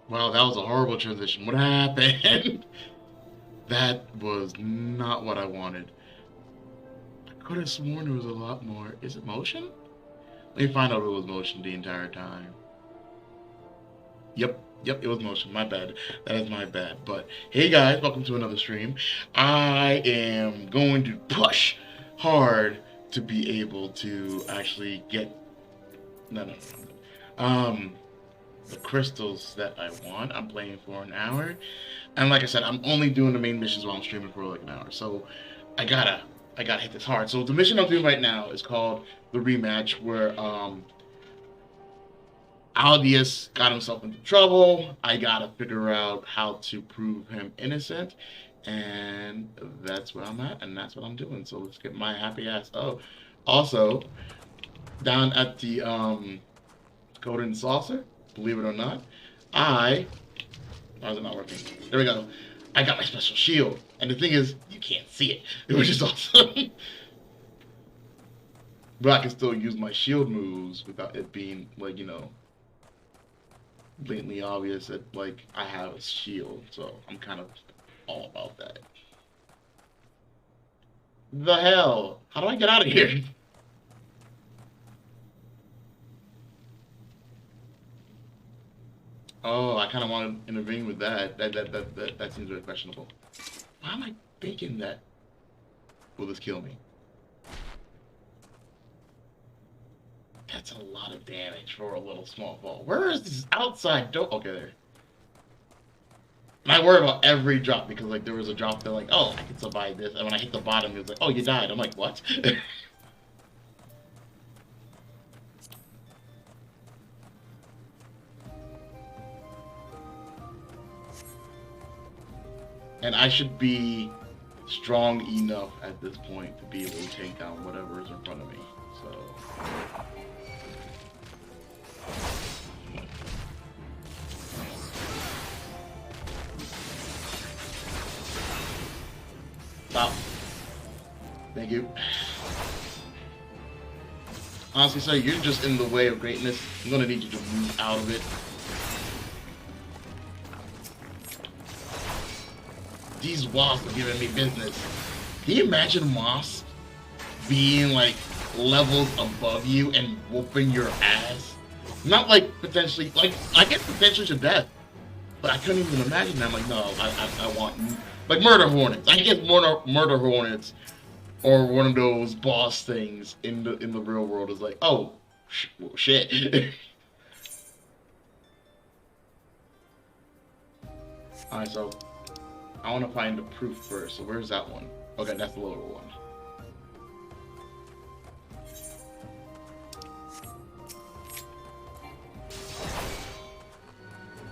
Wow, that was a horrible transition. What happened? That was not what I wanted. I could have sworn there was a lot more. Is it motion? Let me find out if it was motion the entire time. Yep, it was motion. My bad. That is my bad. But hey guys, welcome to another stream. I am going to push hard to be able to actually get no. The crystals that I want. I'm playing for an hour. And like I said, I'm only doing the main missions while I'm streaming for like an hour. So I gotta hit this hard. So the mission I'm doing right now is called the rematch, where Aldius got himself into trouble. I gotta figure out how to prove him innocent, and that's where I'm at, and that's what I'm doing. So let's get my happy ass. Oh, also down at the Golden Saucer, believe it or not, why is it not working? There we go. I got my special shield, and the thing is, you can't see it. It was just awesome. But I can still use my shield moves without it being like, blatantly obvious that like I have a shield, so I'm kind of all about that. The hell? How do I get out of here? Oh, I kind of want to intervene with that. That seems very questionable. Why am I thinking that? Will this kill me? That's a lot of damage for a little small ball. Where is this outside door? Okay, there. And I worry about every drop because like there was a drop that like, oh, I can survive this, and when I hit the bottom, it was like, oh, you died. I'm like, what? And I should be strong enough at this point to be able to take down whatever is in front of me. So. Stop. Thank you. Honestly, sir, you're just in the way of greatness. I'm gonna need you to move out of it. These wasps are giving me business. Can you imagine wasps being like levels above you and whooping your ass? Not like potentially, like I guess potentially to death, but I couldn't even imagine that. I'm like, no, I want like murder hornets. I guess murder hornets or one of those boss things in the real world is like, oh shit. All right, so. I want to find the proof first. So where's that one? Okay, that's the lower one.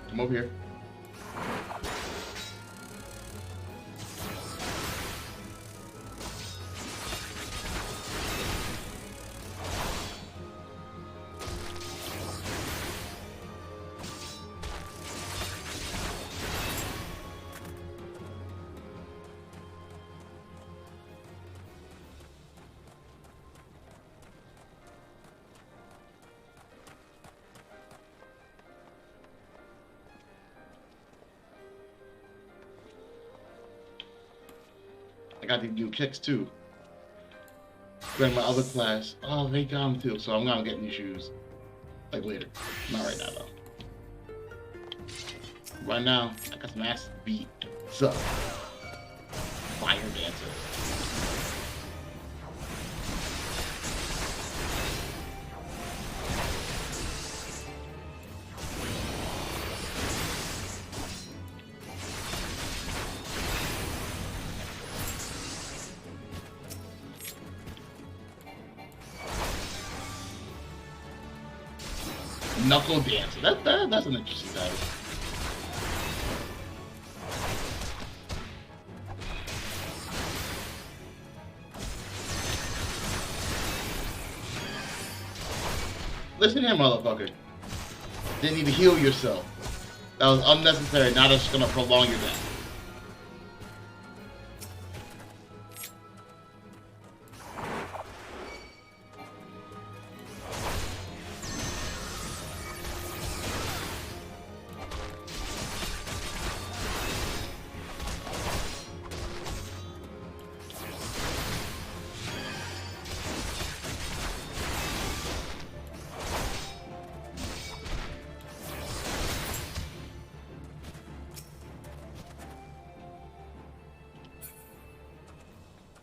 Come over here. I got these new kicks too. Then my other class, oh, they got them too. So I'm gonna get new shoes, like later. Not right now though. Right now, I got some ass beat. So, fire dancer. Knuckle dancer. That's an interesting title. Listen here, motherfucker. Didn't need to heal yourself. That was unnecessary. Now that's gonna prolong your death.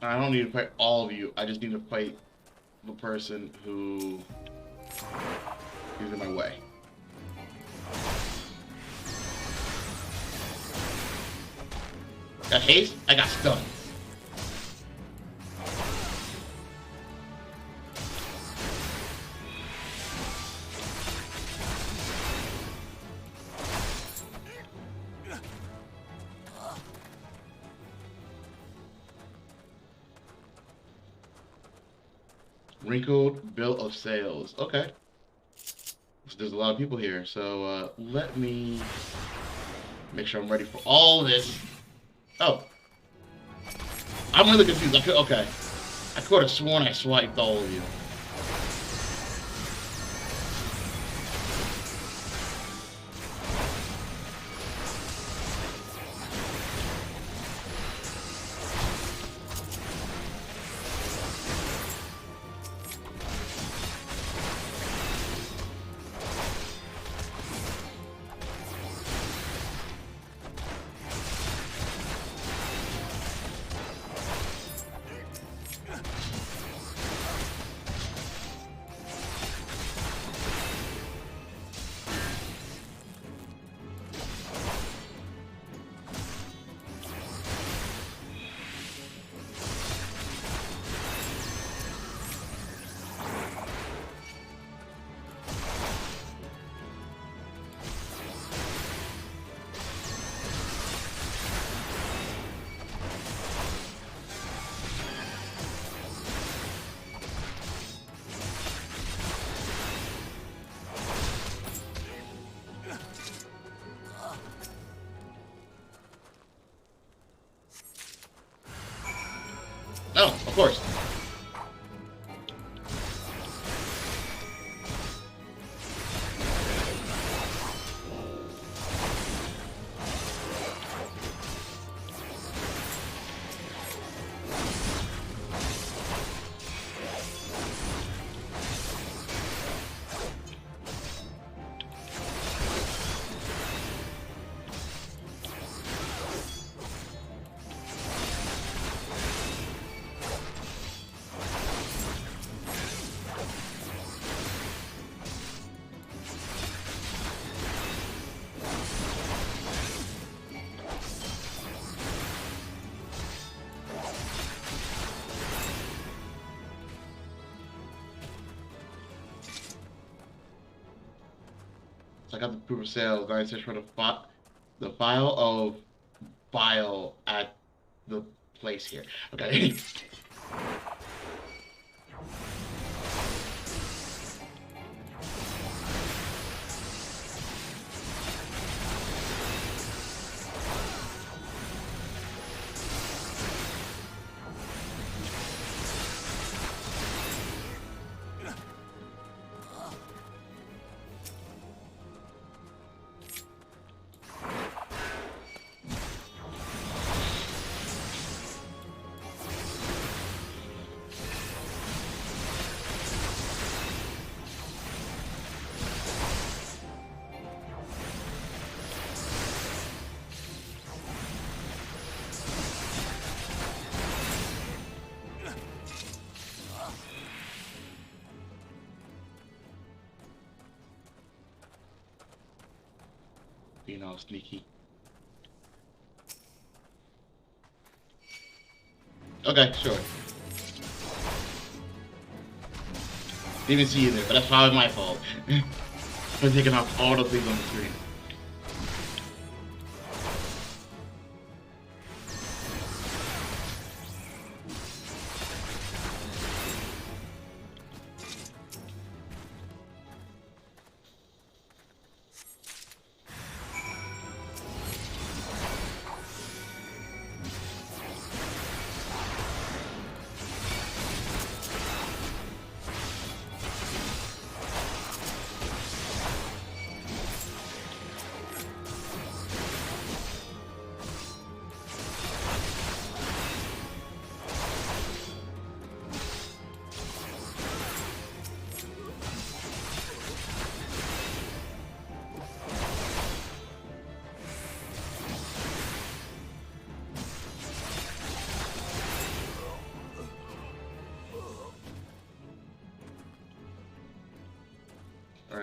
I don't need to fight all of you. I just need to fight the person who is in my way. Got haste? I got stunned. Wrinkled bill of sales. Okay. So there's a lot of people here. So let me make sure I'm ready for all this. Oh. I'm really confused. Okay. I could have sworn I swiped all of you. Oh, of course. So I got the proof of sale. Guys, search for the file of file at the place here. Okay. Being all sneaky. Okay, sure. Didn't even see you there, but that's probably my fault. For taking off all the things on the screen.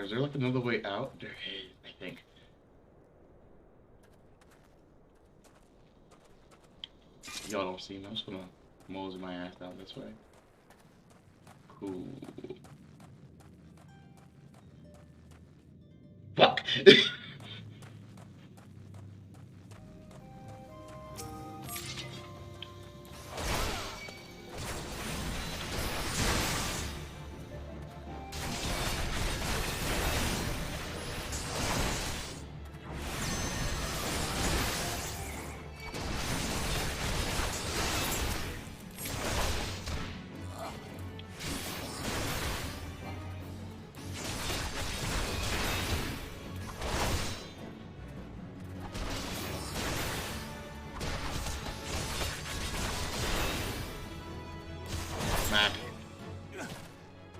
Alright, is there like another way out? There is, I think. Y'all don't see me. I'm just gonna mosey my ass down this way. Cool. Fuck!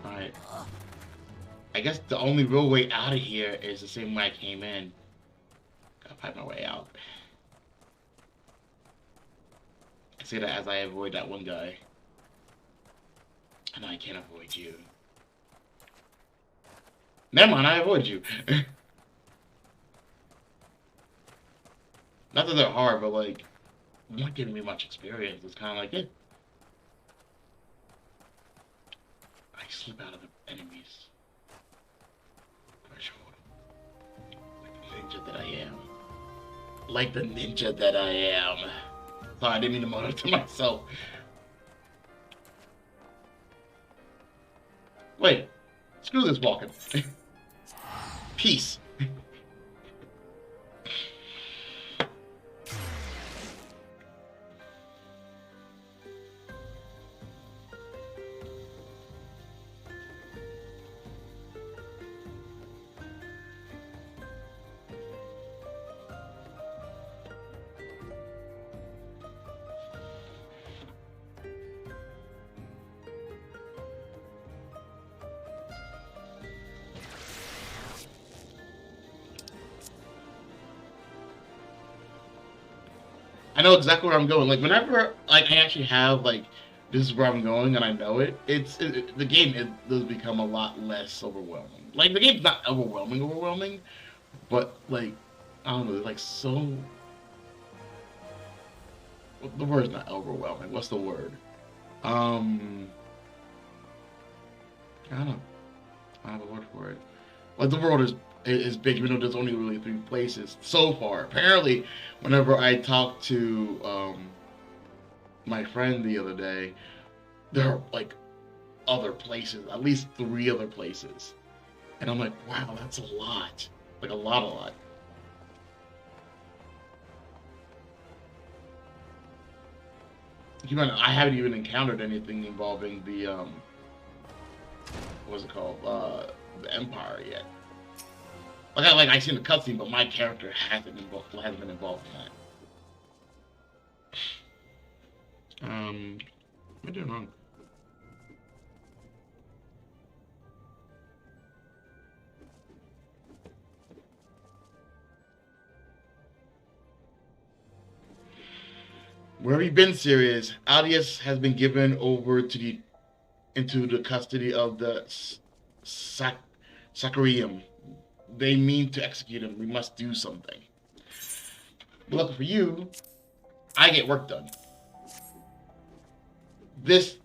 Alright. I guess the only real way out of here is the same way I came in. Gotta find my way out. I say that as I avoid that one guy. I know I can't avoid you. Never mind, I avoid you. Not that they're hard, but like, they're not giving me much experience. It's kind of like, I slip out of the enemies. Threshold. Like the ninja that I am. Like the ninja that I am. Sorry, I didn't mean to mutter to myself. Wait. Screw this walking. Peace. I know exactly where I'm going. Like whenever like I actually have like this is where I'm going and I know it, the game does become a lot less overwhelming. Like the game's not overwhelming, but like I don't know, like so. The word's not overwhelming. What's the word? I don't know. I don't have a word for it. Like the world is big, even though there's only really 3 places so far. Apparently, whenever I talked to my friend the other day, there are like other places, at least 3 other places, and I'm like, wow, that's a lot, like a lot. Even I haven't even encountered anything involving the what's it called, the Empire yet. Like I seen the cutscene, but my character hasn't been involved in that. What am I doing wrong? Where have you been, Sirius? Aldius has been given over into the custody of the Sacrarium. They mean to execute him. We must do something. But luckily for you, I get work done. This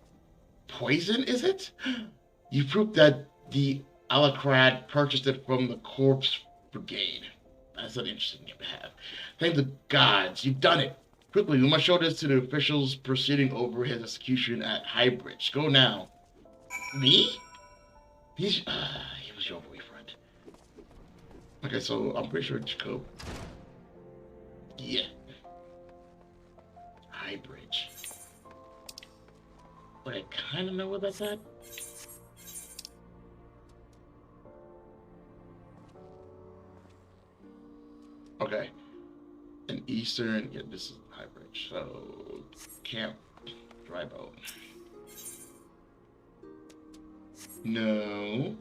poison, is it? You proved that the Alacrad purchased it from the Corpse Brigade. That's an interesting name to have. Thank the gods, you've done it. Quickly, we must show this to the officials proceeding over his execution at Highbridge. Go now. Me? He was your boyfriend. Okay, so I'm pretty sure Jacob. Yeah. Highbridge. But I kind of know where that's at. Okay. In Eastern, yeah, this is Highbridge. So, Camp Drybone. No.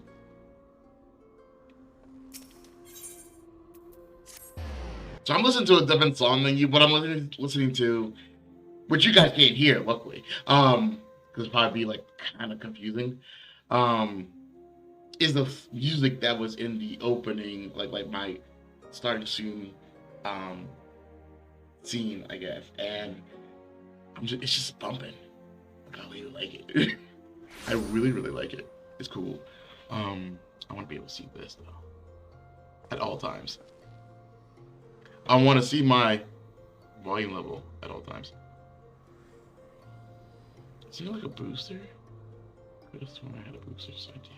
So I'm listening to a different song than you, but I'm listening to, which you guys can't hear, luckily. Because it'd probably be like kind of confusing. is the music that was in the opening, like my starting soon scene, I guess, and it's just bumping. I really like it. I really, really like it. It's cool. I want to be able to see this though at all times. I want to see my volume level at all times. Is there like a booster? I could have sworn I had a booster side to you.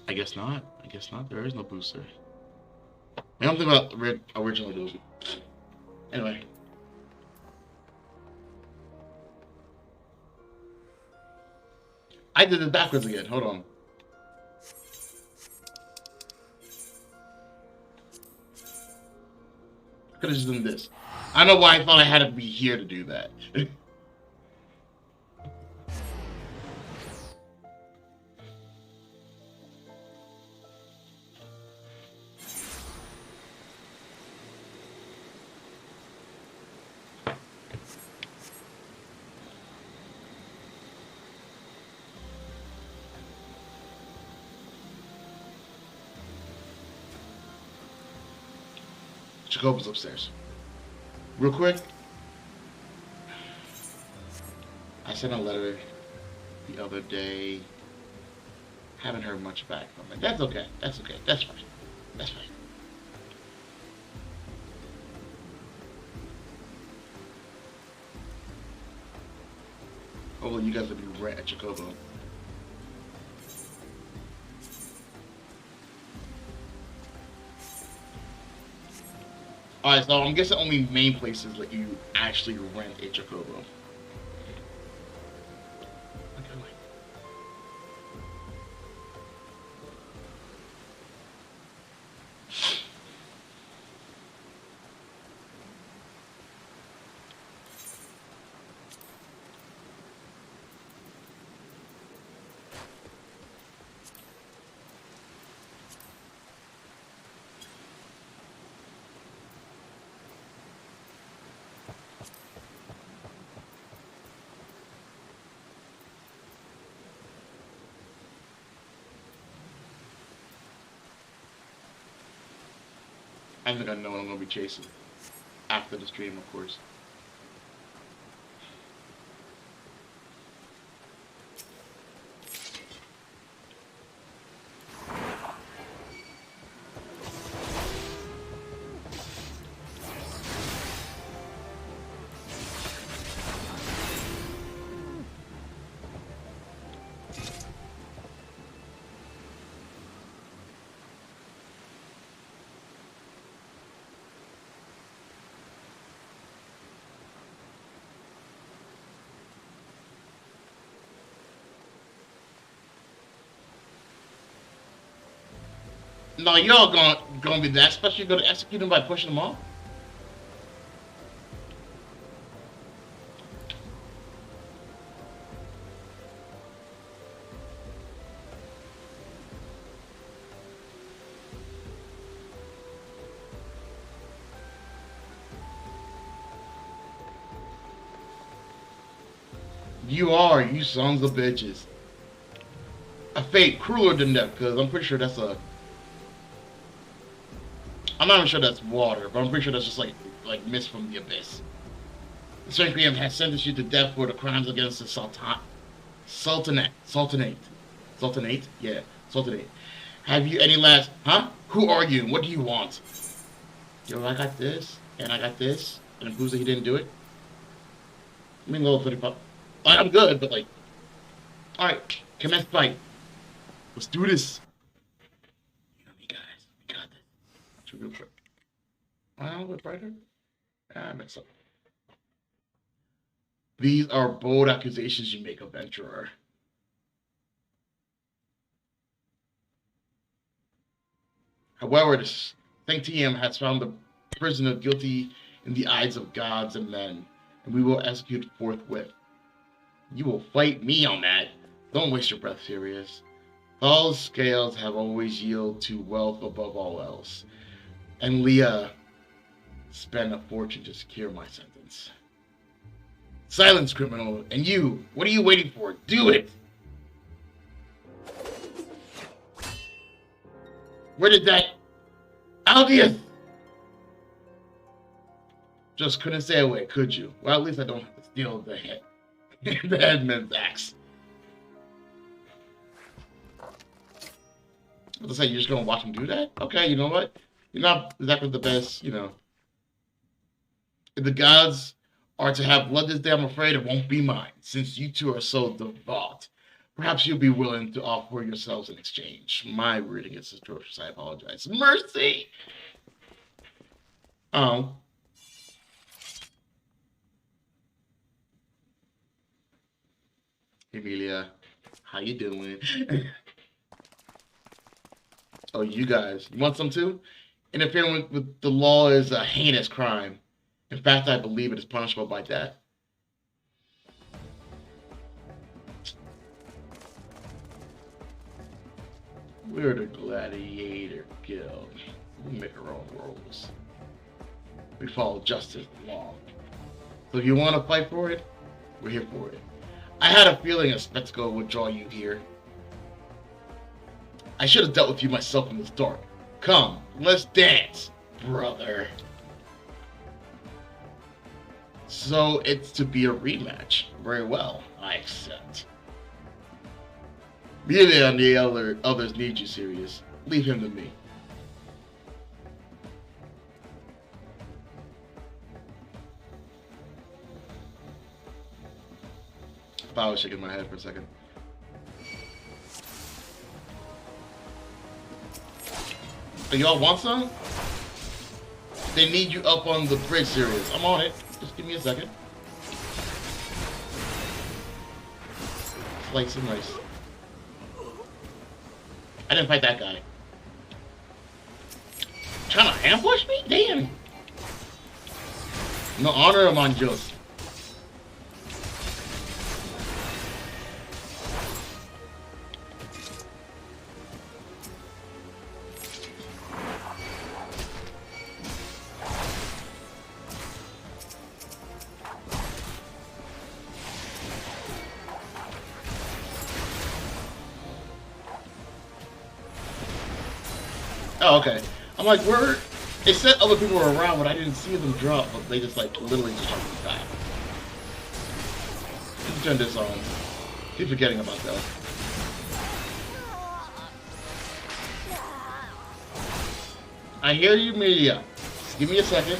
I guess not. I guess not. There is no booster. I don't think about original booster. Anyway. I did it backwards again. Hold on. Could have just done this. I don't know why I thought I had to be here to do that. Jacoba's upstairs. Real quick, I sent a letter the other day. Haven't heard much back from it. That's okay. That's okay. That's fine. That's fine. Oh, well, you guys will be right at Jacoba. Alright, so I'm guessing only main places let you actually rent a Jacoba. I think I know what I'm going to be chasing. After the stream, of course. No, y'all gonna be that special. You're gonna execute them by pushing them off. You are, you sons of bitches. A fate crueler than death, because I'm pretty sure that's a. I'm not even sure that's water, but I'm pretty sure that's just like mist from the abyss. The Supreme Cream has sentenced you to death for the crimes against the Sultanate. Yeah, Sultanate. Have you any last? Huh? Who are you? What do you want? Yo, I got this, and I got this, and it proves that he didn't do it. I mean, level 35. I'm good, but like, all right, commence fight. Let's do this. You guys, we got this. Should we go for it? A bit brighter. I messed up. These are bold accusations you make, adventurer. However, the Sanctium has found the prisoner guilty in the eyes of gods and men, and we will execute forthwith. You will fight me on that. Don't waste your breath, Sirius. All scales have always yielded to wealth above all else. And Leah spent a fortune to secure my sentence. Silence, criminal. And you, what are you waiting for? Do it! Where did that... Aldius! Just couldn't stay away, could you? Well, at least I don't have to steal the headman's axe. Let's say you're just gonna watch him do that? Okay, you know what? You're not exactly the best, you know. If the gods are to have blood this day, I'm afraid it won't be mine, since you two are so devout. Perhaps you'll be willing to offer yourselves in exchange. My reading is atrocious, I apologize. Mercy! Oh. Emilia, how you doing? Oh, you guys, you want some too? Interfering with the law is a heinous crime. In fact, I believe it is punishable by death. We're the Gladiator Guild. We make our own rules. We follow justice and law. So if you want to fight for it, we're here for it. I had a feeling a spectacle would draw you here. I should have dealt with you myself in the start. Come, let's dance, brother. So it's to be a rematch. Very well, I accept. Really, and the others need you, Sirius. Leave him to me. I was shaking my head for a second. Oh, y'all want some? They need you up on the bridge, Sirius. I'm on it. Just give me a second. Slice and rice. I didn't fight that guy. Trying to ambush me? Damn. No honor among Joseph. Oh, okay. I'm like, where? It said other people were around, but I didn't see them drop. But they just like literally just jumped back. Let's turn this on. Keep forgetting about that. I hear you, Media. Just give me a second.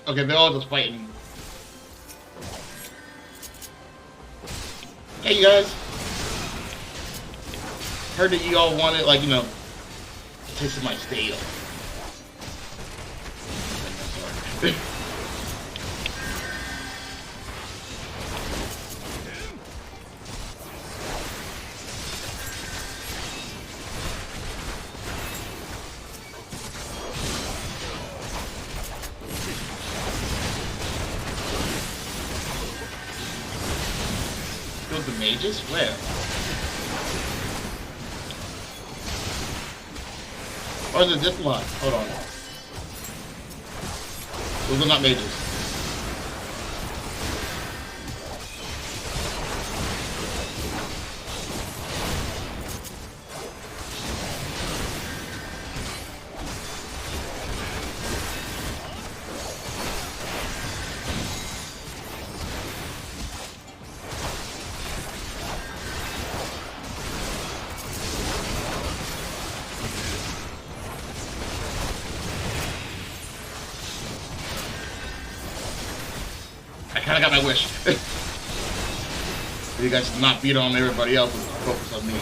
Okay, they're all just fighting. Hey, you guys. Heard that you all wanted, like, you know, taste of my stale. The mages? Where? Or is it this line? Hold on. Those are not mages. I kind of got my wish. You guys not beat on everybody else and focus on me.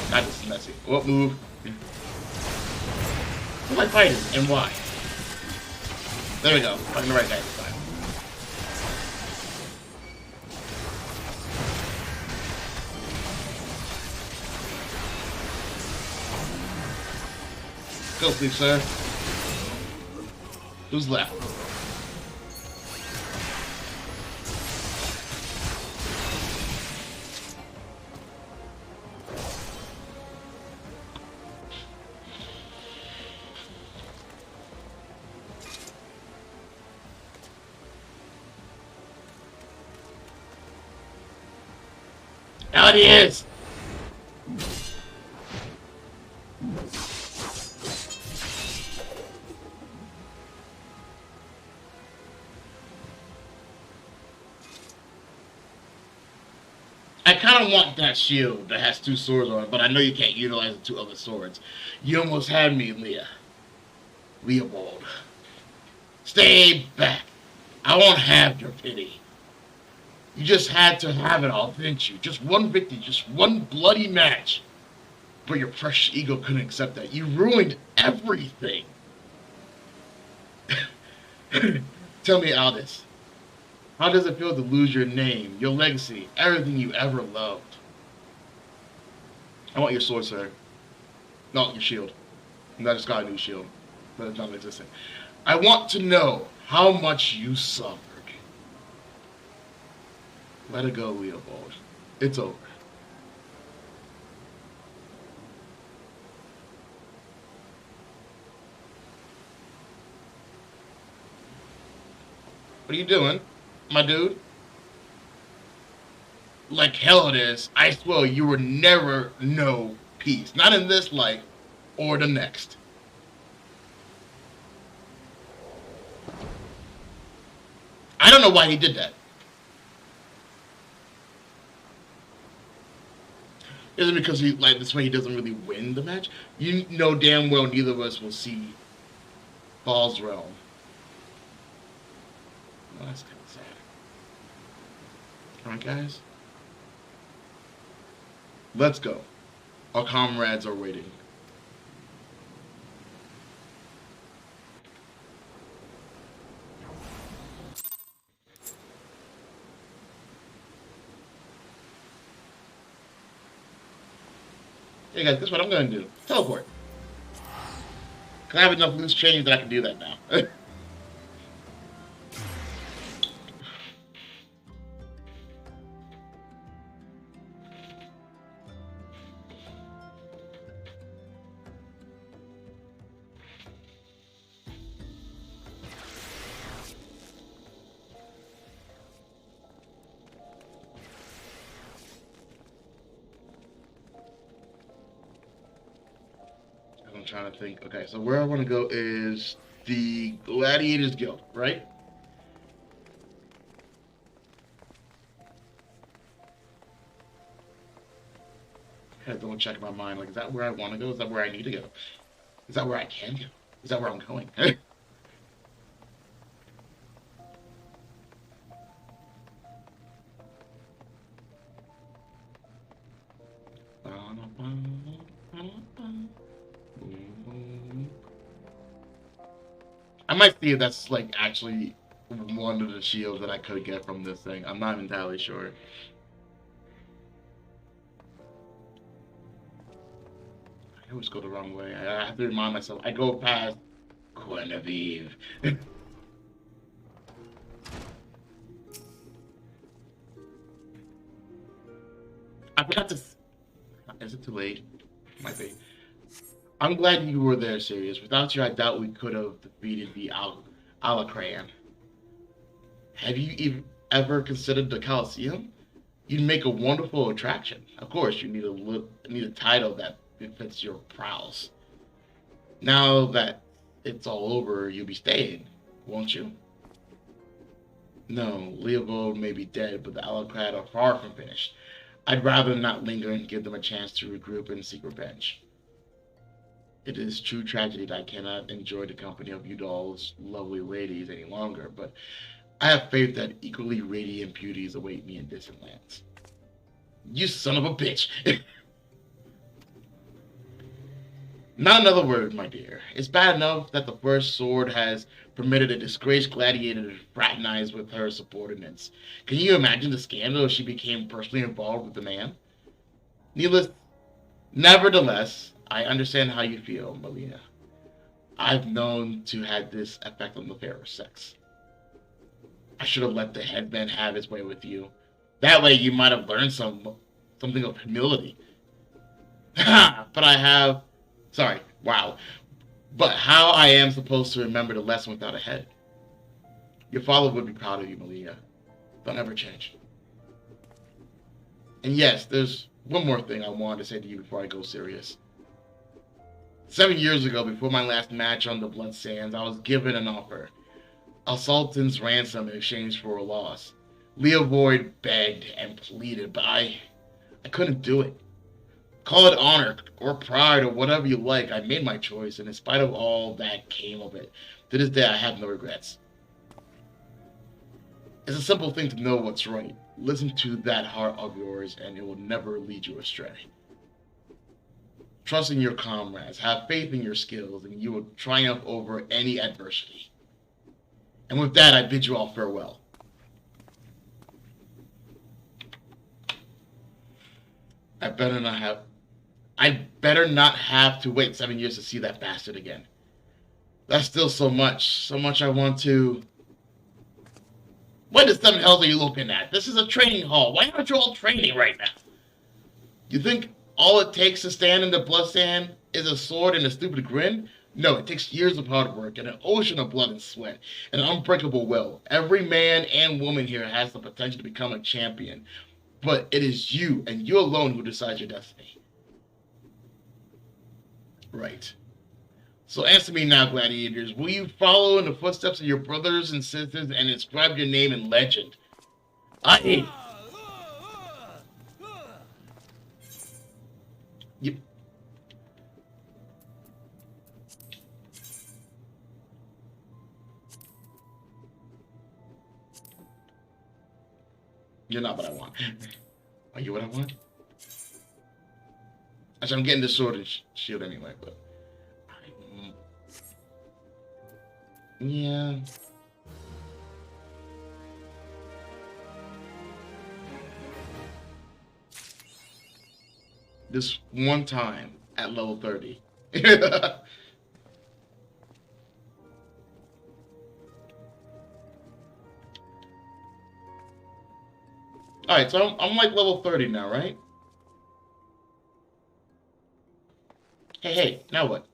God, this is messy. What move? Who am I fighting and why? There we go. Fighting the right guy this time. Go sleep, sir. Who's left? Out he is! I kind of want that shield that has two swords on it, but I know you can't utilize the two other swords. You almost had me, Leopold. Stay back. I won't have your pity. You just had to have it all, didn't you? Just one victory, just one bloody match. But your precious ego couldn't accept that. You ruined everything. Tell me, Aldous, how does it feel to lose your name, your legacy, everything you ever loved? I want your sword, sir. No, your shield. I just got a new shield, but it's non-existent. I want to know how much you suffered. Let it go, Leopold. It's over. What are you doing, my dude? Like hell it is. I swear you will never know peace. Not in this life or the next. I don't know why he did that. Is it because he like this way he doesn't really win the match? You know damn well neither of us will see Ball's realm. Well, that's kind of sad. Alright, guys. Let's go. Our comrades are waiting. Hey guys, guess what I'm going to do? Teleport. Because I have enough loose change that I can do that now. I'm trying to think. Okay, so where I want to go is the Gladiators Guild, right? I have to check in my mind. Like, is that where I want to go? Is that where I need to go? Is that where I can go? Is that where I'm going? I might see if that's like actually one of the shields that I could get from this thing. I'm not entirely sure. I always go the wrong way. I have to remind myself. I go past Guinevere. I forgot to. Is it too late? Might be. I'm glad you were there, Sirius. Without you, I doubt we could have defeated the Alacran. Have you even ever considered the Colosseum? You'd make a wonderful attraction. Of course, you need a title that befits your prowess. Now that it's all over, you'll be staying, won't you? No, Leopold may be dead, but the Alacran are far from finished. I'd rather not linger and give them a chance to regroup and seek revenge. It is true tragedy that I cannot enjoy the company of you dolls, lovely ladies, any longer, but I have faith that equally radiant beauties await me in distant lands. You son of a bitch! Not another word, my dear. It's bad enough that the First Sword has permitted a disgraced gladiator to fraternize with her subordinates. Can you imagine the scandal if she became personally involved with the man? Nevertheless, I understand how you feel, Melina. I've known to have this effect on the pair of sex. I should have let the headman have his way with you. That way you might have learned something of humility. But I have... Sorry, wow. But how I am supposed to remember the lesson without a head? Your father would be proud of you, Malia. Don't ever change. And yes, there's one more thing I wanted to say to you before I go serious. 7 years ago, before my last match on the Blood Sands, I was given an offer. A sultan's ransom in exchange for a loss. Leovold begged and pleaded, but I couldn't do it. Call it honor or pride or whatever you like. I made my choice, and in spite of all that came of it, to this day I have no regrets. It's a simple thing to know what's right. Listen to that heart of yours, and it will never lead you astray. Trust in your comrades, have faith in your skills, and you will triumph over any adversity. And with that, I bid you all farewell. I better not have to wait 7 years to see that bastard again. That's still so much I want to... What the 7 hells are you looking at? This is a training hall. Why aren't you all training right now? You think all it takes to stand in the blood sand is a sword and a stupid grin? No, it takes years of hard work and an ocean of blood and sweat and an unbreakable will. Every man and woman here has the potential to become a champion, but it is you and you alone who decides your destiny. Right. So answer me now, gladiators. Will you follow in the footsteps of your brothers and sisters and inscribe your name in legend? Yep. You're not what I want. Are you what I want? Actually, I'm getting the sword and shield anyway, but... Yeah. This one time at level 30. Alright, so I'm like level 30 now, right? Hey, now what?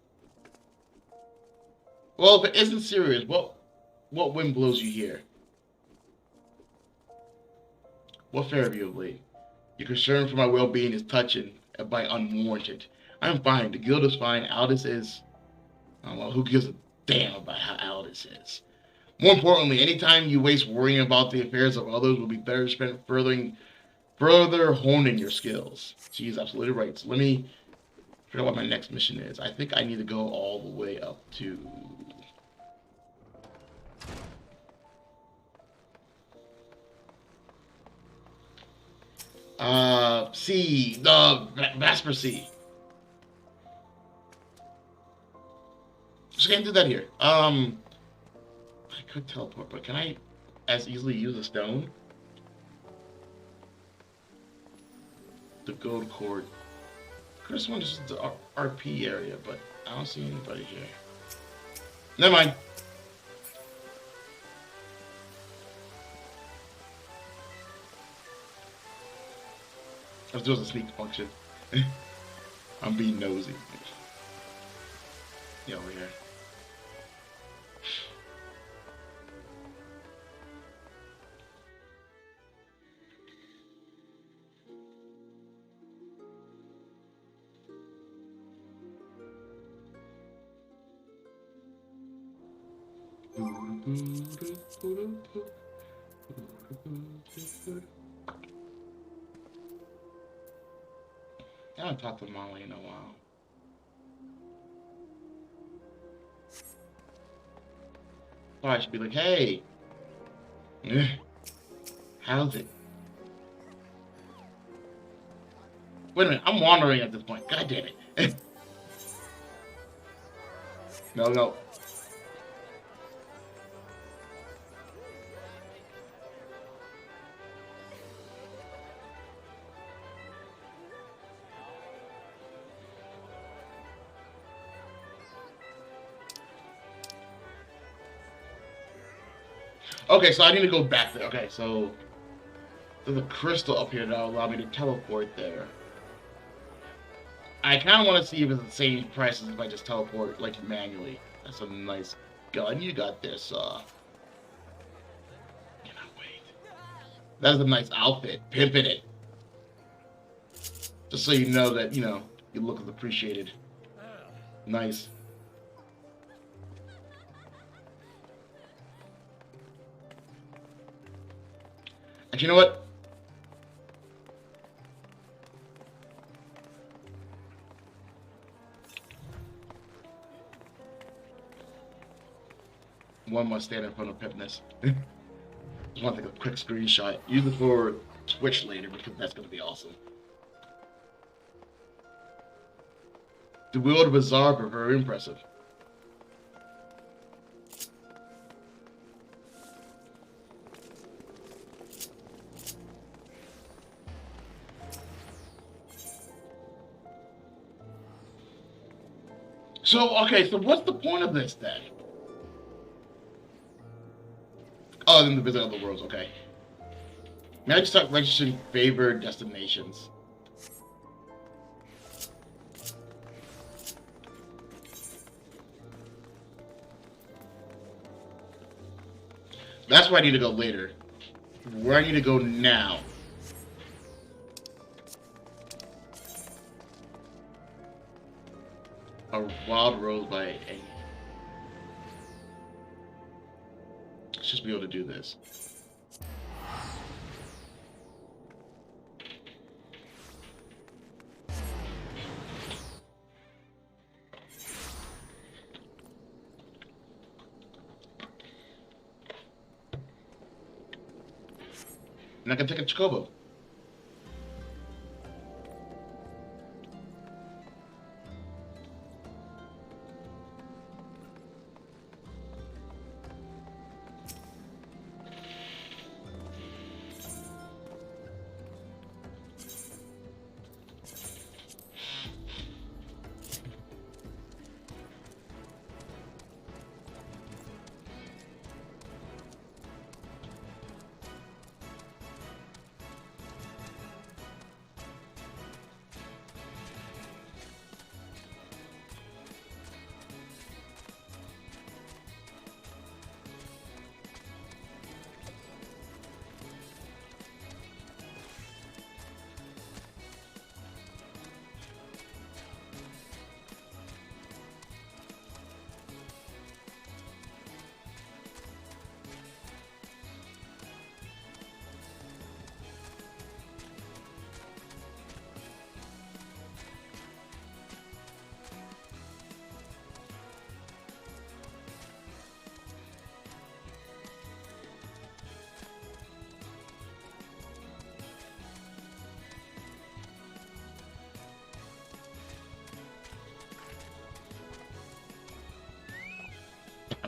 Well, if it isn't Sirius, what wind blows you here? What fair of you of late? Your concern for my well-being is touching by unwarranted. I'm fine. The guild is fine. Aldous is... Oh, well, who gives a damn about how Aldous is? More importantly, any time you waste worrying about the affairs of others will be better spent further honing your skills. She's absolutely right. So let me figure out what my next mission is. I think I need to go all the way up to... Sea, the Vasper Sea. Just can't do that here. I could teleport, but can I as easily use a stone? The gold cord. Could have sworn this is the RP area, but I don't see anybody here. Never mind. I was doing a sneak function. I'm being nosy. Yeah, over here. I haven't talked to Molly in a while. Oh, I should be like, hey, how's it? Wait a minute, I'm wandering at this point. God damn it. No. Okay, so I need to go back there. Okay, so there's a crystal up here that'll allow me to teleport there. I kind of want to see if it's the same price as if I just teleport, like, manually. That's a nice gun you got there, sir. Cannot wait. That's a nice outfit. Pimping it. Just so you know that, you know, your look is appreciated. Nice. And you know what? One must stand in front of Pipness. Just want to take a quick screenshot. Use it for Twitch later because that's going to be awesome. The World Bizarre, but very impressive. So, okay, so what's the point of this then? Oh, then the visit other worlds, okay. Now I just start registering favored destinations. That's where I need to go later. Where I need to go now. A wild rose by a... Let's just be able to do this. And I can take a Chocobo.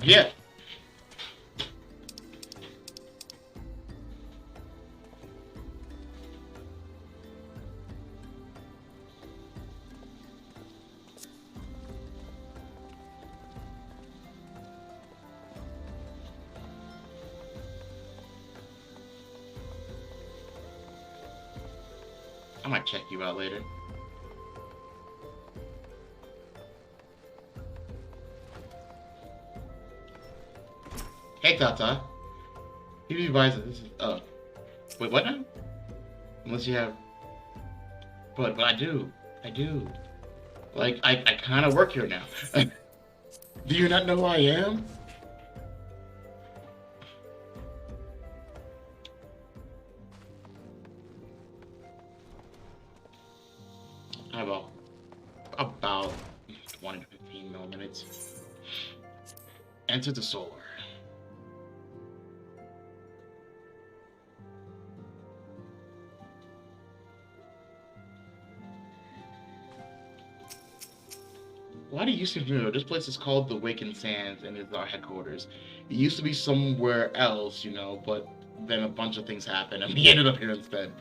Yeah. I might check you out later. Hey, Tata. You buys it. This is wait, what now? Unless you have, but I do. Like I kind of work here now. Do you not know who I am? I have about 20 to 15 more minutes. Enter the solar. Why do you seem familiar? This place is called the Wakened Sands and is our headquarters. It used to be somewhere else, you know, but then a bunch of things happened and we ended up here instead.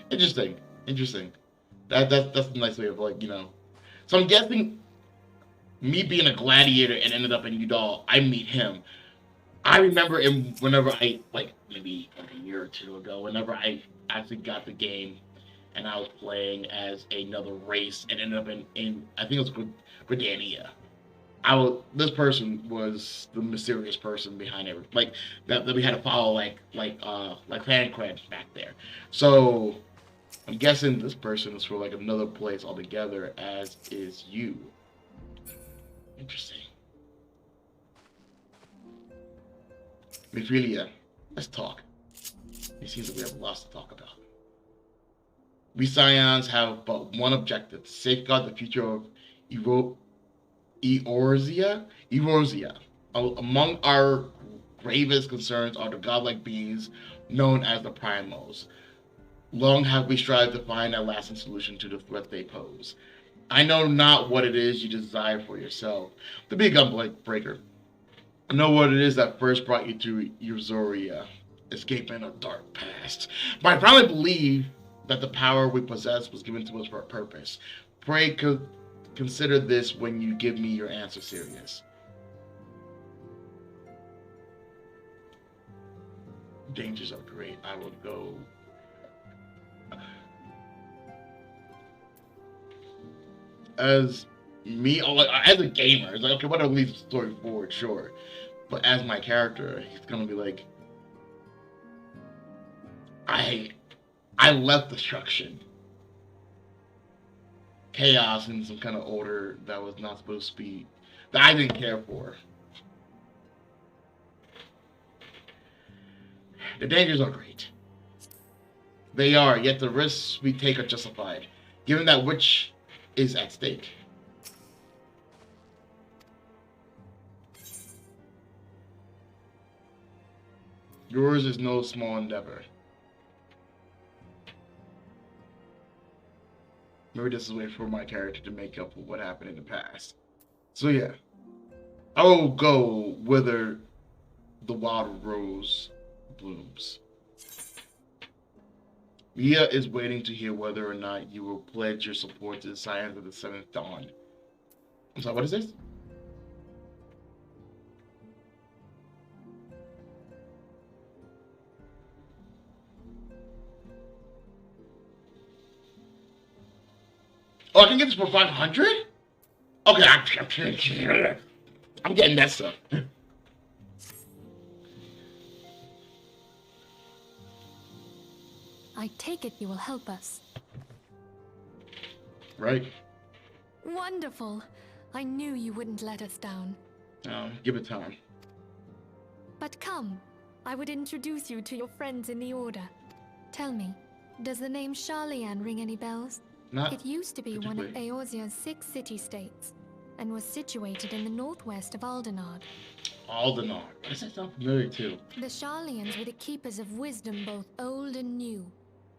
Interesting. That's a nice way of, like, you know. So I'm guessing me being a gladiator and ended up in Udall, I meet him. I remember whenever I like maybe like a year or two ago, whenever I actually got the game and I was playing as another race and ended up in I think it was Gridania. This person was the mysterious person behind everything. Like that we had to follow like fan creds back there. So I'm guessing this person is for like another place altogether, as is you. Interesting. Mephilia, let's talk. It seems that we have lots to talk about. We Scions have but one objective: to safeguard the future of Eorzea. Eorzea. Among our gravest concerns are the godlike beings known as the Primals. Long have we strived to find a lasting solution to the threat they pose. I know not what it is you desire for yourself. To be a gunbreaker, I know what it is that first brought you to Eorzea, escaping a dark past. But I finally believe that the power we possess was given to us for a purpose. Pray consider this when you give me your answer, Sirius. Dangers are great. I will go. As me, as a gamer, it's like, okay, whatever leads the story forward, sure. But as my character, he's gonna be like, I left destruction, chaos, and some kind of order that was not supposed to be, that I didn't care for. The dangers are great. They are, yet the risks we take are justified, given that which is at stake. Yours is no small endeavor. Maybe this is a way for my character to make up for what happened in the past. So yeah, I will go whither the wild rose blooms. Mia is waiting to hear whether or not you will pledge your support to the Scions of the Seventh Dawn. I'm sorry, what is this? Oh, I can get this for 500? Okay, I'm getting that stuff. I take it you will help us. Right? Wonderful. I knew you wouldn't let us down. Give it time. But come, I would introduce you to your friends in the Order. Tell me, does the name Sharlayan ring any bells? Not It used to be one of Eorzea's 6 city-states, and was situated in the northwest of Aldenard. Aldenard. That sounds familiar too. The Sharlayans were the keepers of wisdom both old and new.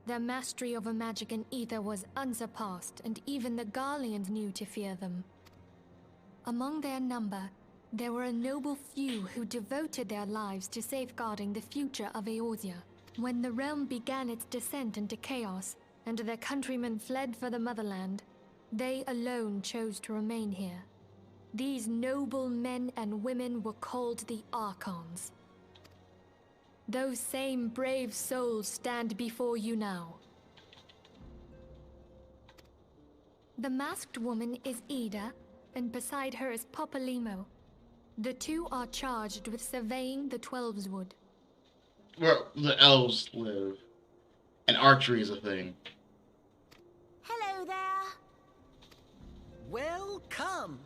Their mastery over magic and ether was unsurpassed, and even the Garleans knew to fear them. Among their number, there were a noble few who devoted their lives to safeguarding the future of Eorzea. When the realm began its descent into chaos, and their countrymen fled for the motherland, they alone chose to remain here. These noble men and women were called the Archons. Those same brave souls stand before you now. The masked woman is Ida, and beside her is Popalimo. The two are charged with surveying the Twelveswood. Where the elves live. And archery is a thing. Hello there. Welcome.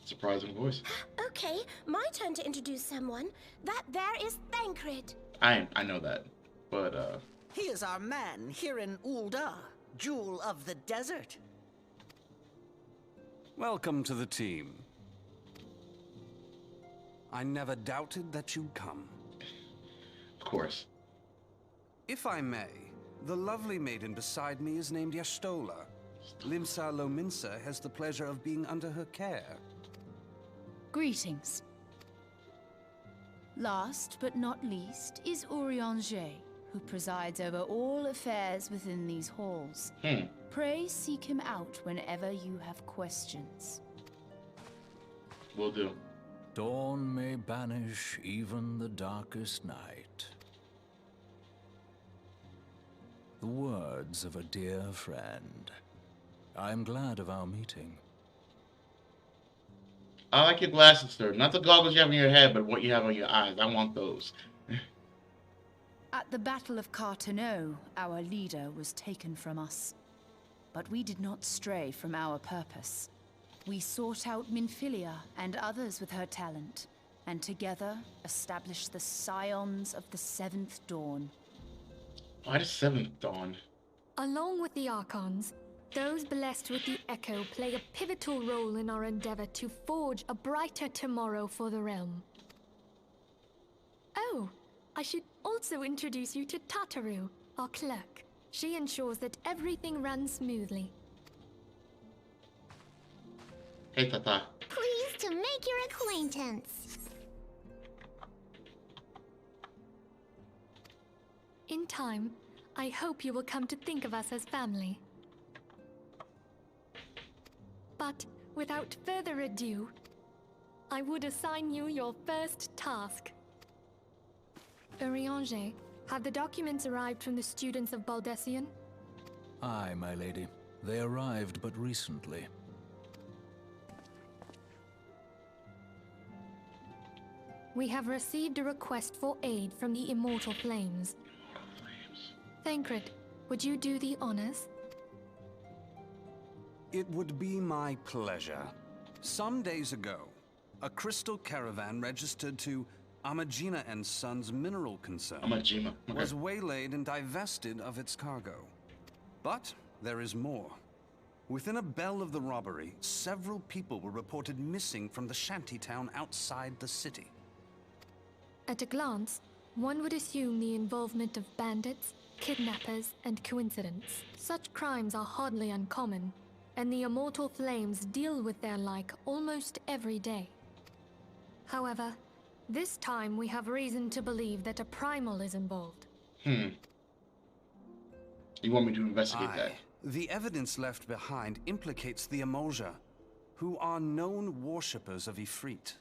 Surprising voice. Okay, my turn to introduce someone. That there is Thancred. I know that. But He is our man here in Ul'dah, Jewel of the Desert. Welcome to the team. I never doubted that you'd come. of course. If I may, the lovely maiden beside me is named Y'shtola. Limsa Lominsa has the pleasure of being under her care. Greetings. Last but not least is Urianger, who presides over all affairs within these halls. Pray seek him out whenever you have questions. Will do. Dawn may banish even the darkest night. The words of a dear friend. I'm glad of our meeting. I like your glasses, sir. Not the goggles you have on your head, but what you have on your eyes. I want those. At the Battle of Carteneau, our leader was taken from us. But we did not stray from our purpose. We sought out Minfilia and others with her talent, and together established the Scions of the Seventh Dawn. Why the Seventh Dawn? Along with the Archons, those blessed with the Echo play a pivotal role in our endeavor to forge a brighter tomorrow for the realm. Oh, I should also introduce you to Tataru, our clerk. She ensures that everything runs smoothly. Hey, Tata. Pleased to make your acquaintance. In time, I hope you will come to think of us as family. But without further ado, I would assign you your first task. Urianger, have the documents arrived from the students of Baldessian? Aye, my lady. They arrived but recently. We have received a request for aid from the Immortal Flames. Thancred, would you do the honors? It would be my pleasure. Some days ago, a crystal caravan registered to Amagina and Sons mineral concern Amagina. Okay. was waylaid and divested of its cargo. But there is more. Within a bell of the robbery, several people were reported missing from the shantytown outside the city. At a glance, one would assume the involvement of bandits, kidnappers, and coincidence. Such crimes are hardly uncommon, and the Immortal Flames deal with their like almost every day. However, this time we have reason to believe that a primal is involved. You want me to investigate that? The evidence left behind implicates the Emulja, who are known worshippers of Ifrit.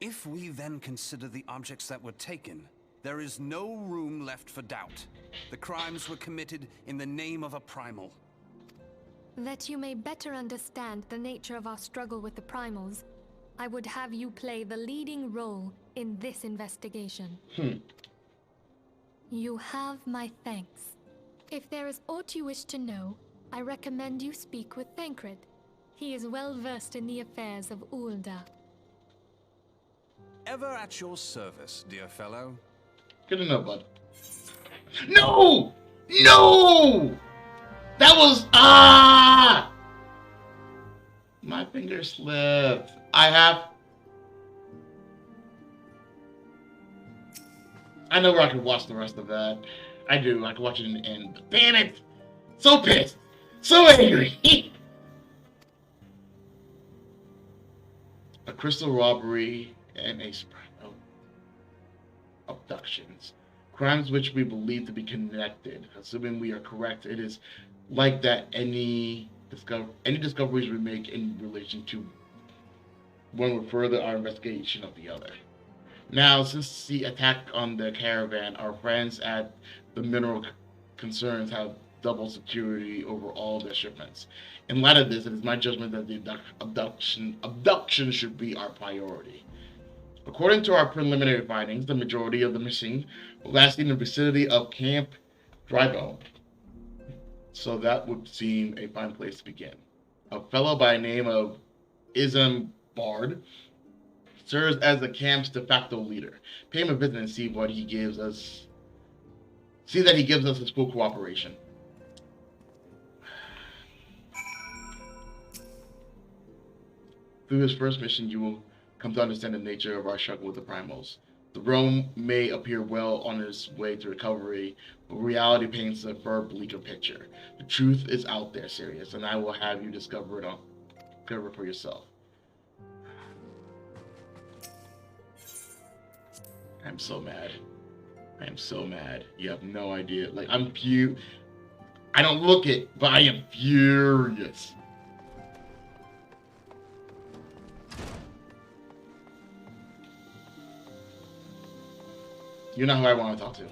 If we then consider the objects that were taken, there is no room left for doubt. The crimes were committed in the name of a primal. That you may better understand the nature of our struggle with the primals, I would have you play the leading role in this investigation. You have my thanks. If there is aught you wish to know, I recommend you speak with Thancred. He is well versed in the affairs of Ulda. Ever at your service, dear fellow. Good to know, bud. No! No! That was... My finger slipped. I know where I could watch the rest of that. I do. I could watch it in the end. But damn it! So pissed! So angry! A crystal robbery and a spread of abductions. Crimes which we believe to be connected. Assuming we are correct, it is like that any discoveries we make in relation to one will further our investigation of the other. Now, since the attack on the caravan, our friends at the mineral concerns have double security over all their shipments. In light of this, it is my judgment that the abduction should be our priority. According to our preliminary findings, the majority of the missing were last seen in the vicinity of Camp Drybone. So that would seem a fine place to begin. A fellow by the name of Isam Bard serves as the camp's de facto leader. Pay him a visit and see what he gives us. See that he gives us his full cooperation. Through his first mission, you will come to understand the nature of our struggle with the primals. The realm may appear well on its way to recovery, but reality paints a far bleaker picture. The truth is out there, Sirius, and I will have you discover it for yourself. I'm so mad. I am so mad. You have no idea. Like, I'm I don't look it, but I am furious. You're not who I want to talk to.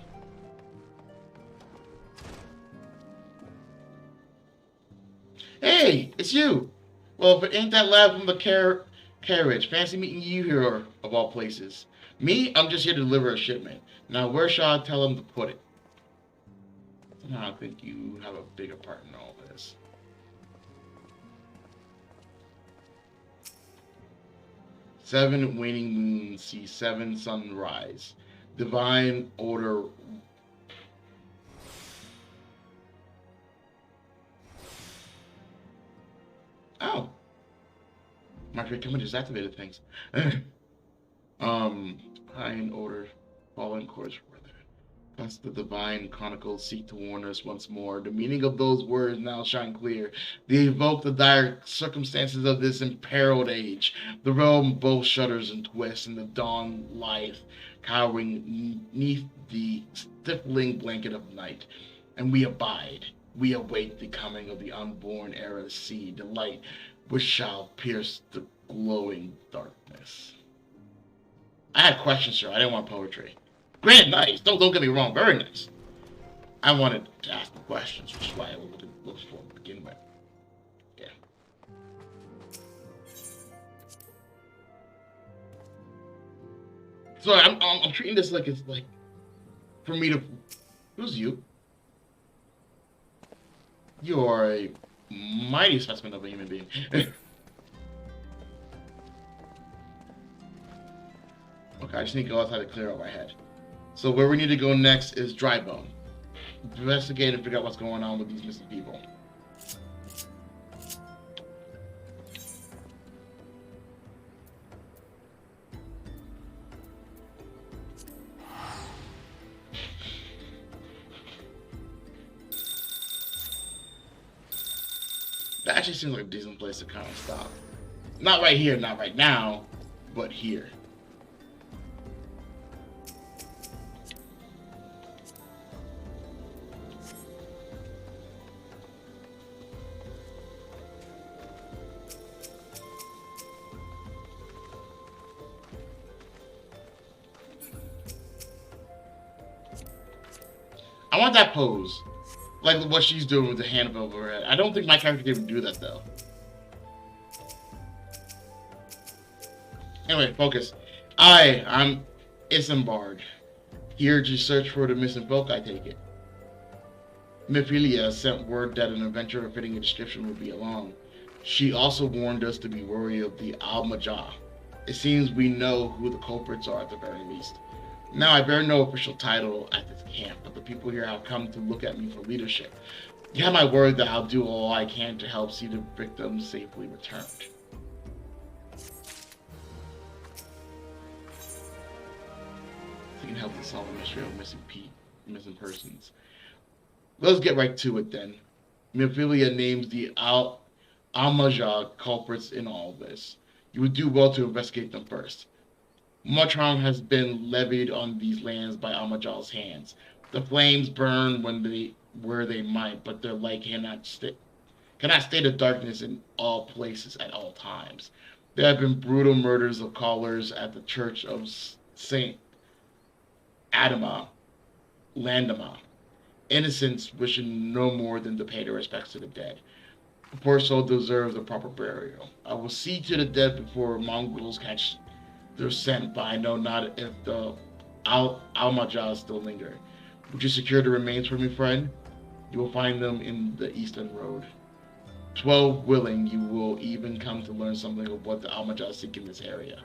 Hey, it's you. Well, if it ain't that lad from the carriage, fancy meeting you here of all places. Me, I'm just here to deliver a shipment. Now, where shall I tell him to put it? Somehow I think you have a bigger part in all this. Seven waning moons see seven sunrise. Divine order. Oh. My free command just activated things. Divine order. Fallen course further. Thus the divine chronicles seek to warn us once more. The meaning of those words now shine clear. They evoke the dire circumstances of this imperiled age. The realm both shudders and twists, and the dawn lieth cowering neath the stifling blanket of night. And we abide. We await the coming of the unborn era to see the light which shall pierce the glowing darkness. I had questions, sir. I didn't want poetry. Granted, nice. Don't get me wrong. Very nice. I wanted to ask the questions, which is why I looked for to begin with. Yeah. So I'm treating this like it's like for me to. Who's you? You are a mighty specimen of a human being. Okay, I just need to go outside to clear out my head. So where we need to go next is Drybone. Investigate and figure out what's going on with these missing people. That actually seems like a decent place to kind of stop. Not right here, not right now, but here. I want that pose. Like what she's doing with the hand above her head. I don't think my character can do that though. Anyway, focus. I'm Isambard. Here to search for the missing folk, I take it. Mephilia sent word that an adventurer fitting a description would be along. She also warned us to be wary of the Al-Majah. It seems we know who the culprits are at the very least. Now, I bear no official title at this camp, but the people here have come to look at me for leadership. You have my word that I'll do all I can to help see the victims safely returned. So you can help to solve the mystery of missing persons. Let's get right to it then. Mephilia names the Al-Majah culprits in all this. You would do well to investigate them first. Much harm has been levied on these lands by Al-Majah's hands. The flames burn where they might, but their light cannot stay the darkness in all places at all times. There have been brutal murders of callers at the Church of Saint Adama, Landama. Innocents wishing no more than to pay their respects to the dead. The poor soul deserves a proper burial. I will see to the dead before Mongols catch their scent, but I know not if the Al-Majah still linger. Would you secure the remains for me, friend? You will find them in the eastern road. 12 willing, you will even come to learn something of what the Al-Majah seek in this area.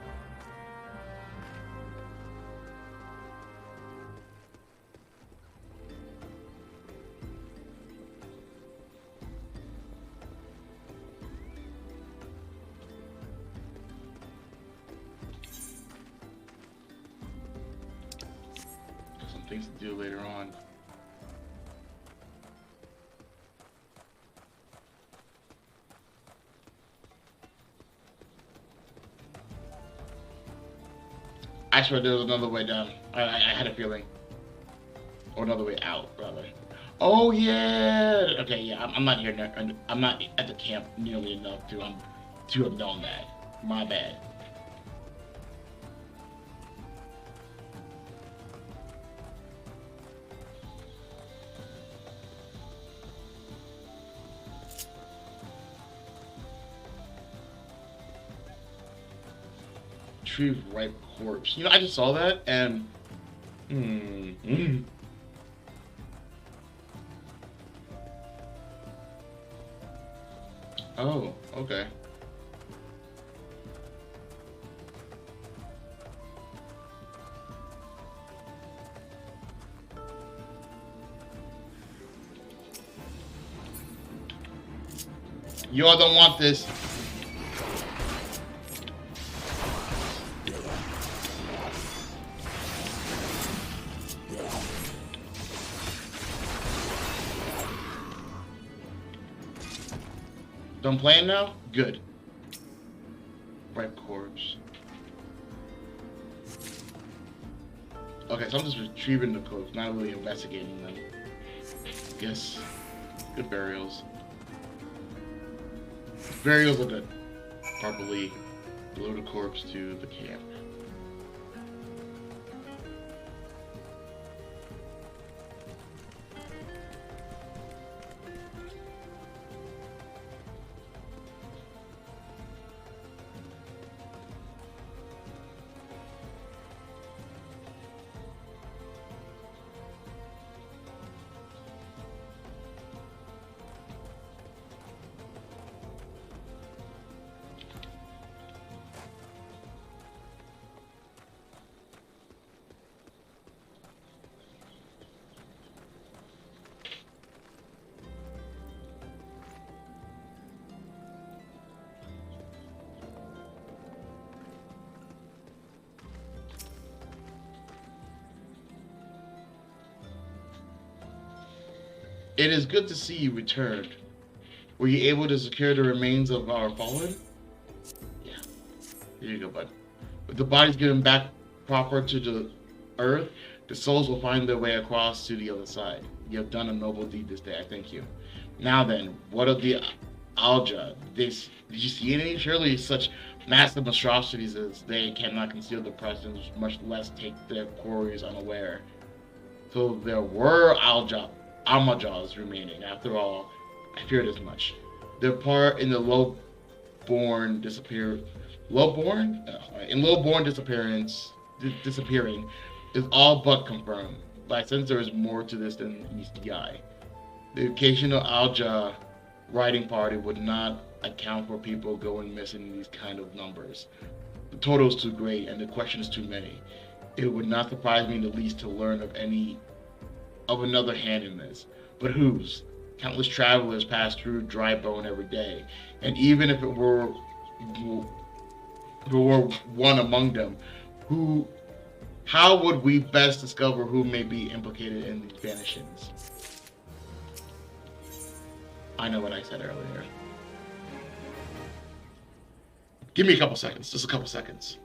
Things to do later on. I swear there was another way down. I had a feeling. Or another way out, rather. Oh yeah! Okay, yeah, I'm not here. I'm not at the camp nearly enough to have known that. My bad. retrieve ripe corpse. You know, I just saw that and oh, okay. You all don't want this. Done playing now? Good. Ripe corpse. Okay, so I'm just retrieving the corpse, not really investigating them. Yes. Good burials. Burials are good. Properly load the corpse to the camp. It is good to see you returned. Were you able to secure the remains of our fallen? Yeah. Here you go, bud. With the bodies given back proper to the earth, the souls will find their way across to the other side. You have done a noble deed this day. I thank you. Now then, what of the Alja? Did you see any? Surely such massive monstrosities as they cannot conceal their presence, much less take their quarries unaware. So there were Almajaws remaining. After all, I feared as much. Their part in the lowborn disappearing disappearing is all but confirmed. But I sense there is more to this than meets the eye. The occasional Alja riding party would not account for people going missing in these kind of numbers. The total is too great and the question is too many. It would not surprise me in the least to learn of another hand in this. But whose? Countless travelers pass through Dry Bone every day, and even if it were one among them, how would we best discover who may be implicated in these vanishings? I know what I said earlier. Give me a couple seconds, just a couple seconds.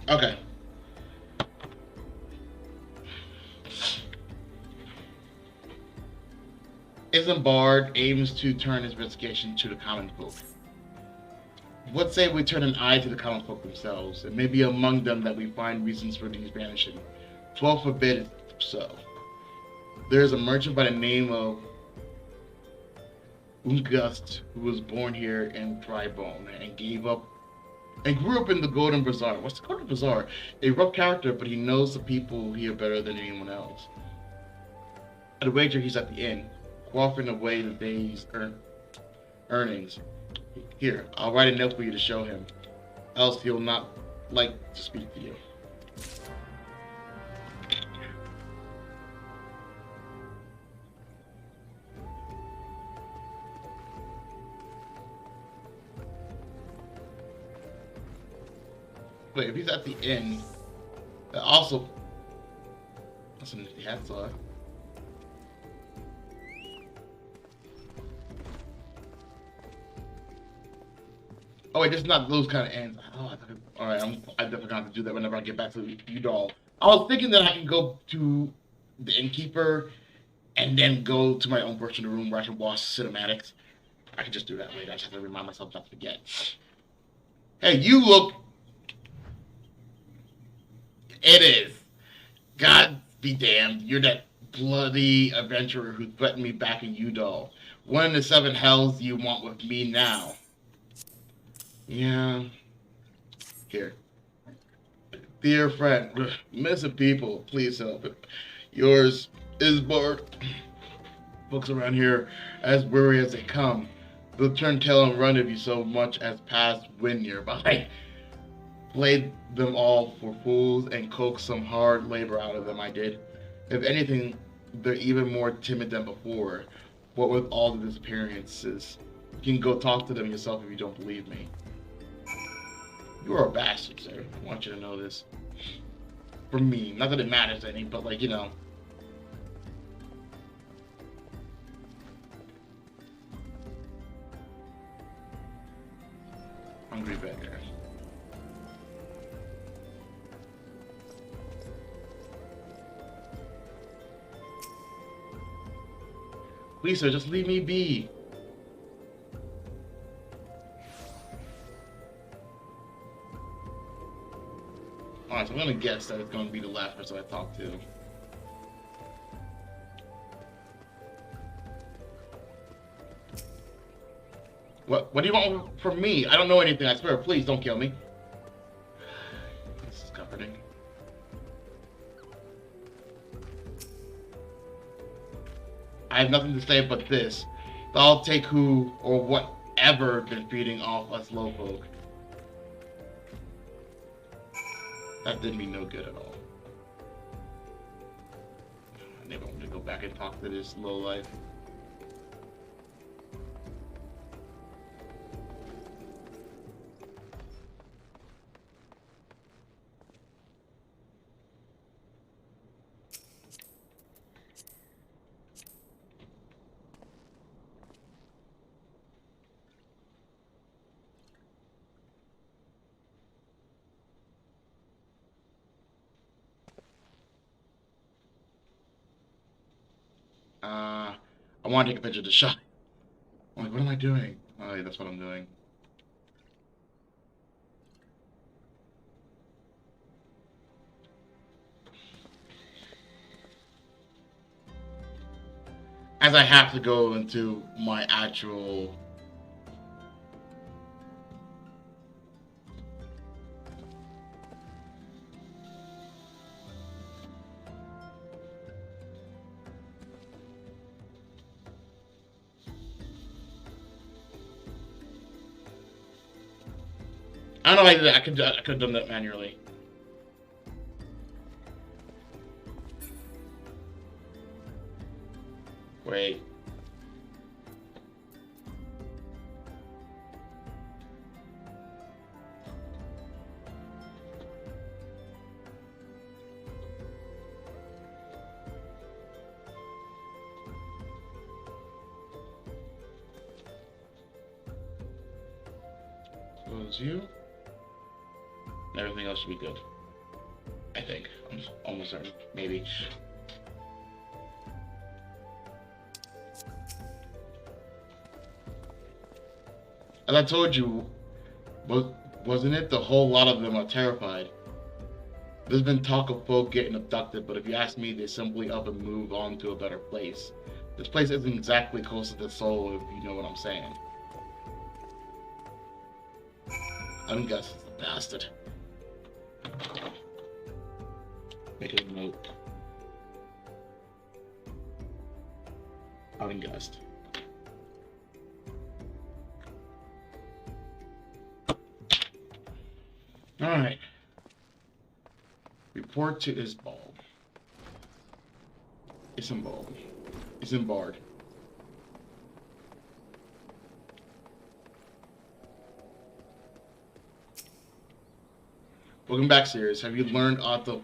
Okay. Isambard aims to turn his investigation to the common folk. What say we turn an eye to the common folk themselves? It may be among them that we find reasons for these vanishing. 12 forbid it so. There is a merchant by the name of Ungust who was born here in Dry Bone and grew up in the Golden Bazaar. What's the Golden Bazaar? A rough character, but he knows the people here better than anyone else. At a wager, he's at the inn, quaffing away the day's earnings. Here, I'll write a note for you to show him. Else he'll not like to speak to you. Wait, if he's at the inn, that also... That's a nifty hat, so... Oh wait, this is not those kind of ends. Oh, alright, I definitely gonna have to do that whenever I get back to Udall. I was thinking that I can go to the innkeeper and then go to my own personal room where I can watch cinematics. I can just do that later. I just have to remind myself not to forget. Hey, you look... It is. God be damned. You're that bloody adventurer who threatened me back in Udall. One of the 7 hells you want with me now. Yeah. Here. Dear friend, missing people, please help. Yours is Bart. Folks around here, as weary as they come, they'll turn tail and run if you so much as pass wind nearby. Played them all for fools and coaxed some hard labor out of them, I did. If anything, they're even more timid than before. What with all the disappearances. You can go talk to them yourself if you don't believe me. You are a bastard, sir. I want you to know this. For me. Not that it matters any, but like, you know. Hungry beggar. Please, sir, just leave me be. Alright, so I'm gonna guess that it's gonna be the last person I talk to. What do you want from me? I don't know anything, I swear. Please don't kill me. This is comforting. I have nothing to say but this. I'll take who or whatever been feeding off us low folk. That did me no good at all. I never want to go back and talk to this low life. I want to take a picture of the shot. I'm like, what am I doing? Oh, yeah, that's what I'm doing. As I have to go into my actual... I don't know how I did that. I could have done that manually. Wait. Close you. Everything else should be good. I think. I'm almost certain. Maybe. As I told you, wasn't it? The whole lot of them are terrified. There's been talk of folk getting abducted, but if you ask me, they simply up and move on to a better place. This place isn't exactly close to the soul, if you know what I'm saying. Ungus is a bastard. Make a note. Ungust. Alright. Report to Isbald. Isambard. Welcome back, Sirius. Have you learned of the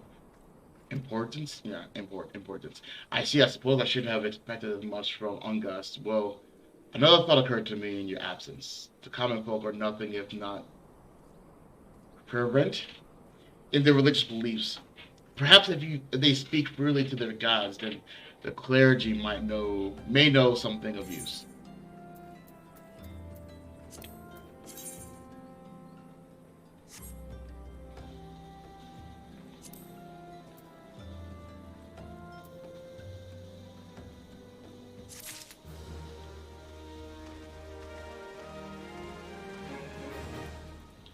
importance? Yeah, importance. I see. I suppose I shouldn't have expected as much from Ungust. Well, another thought occurred to me in your absence. The common folk are nothing if not fervent in their religious beliefs. Perhaps if they speak freely to their gods, then the clergy may know something of use.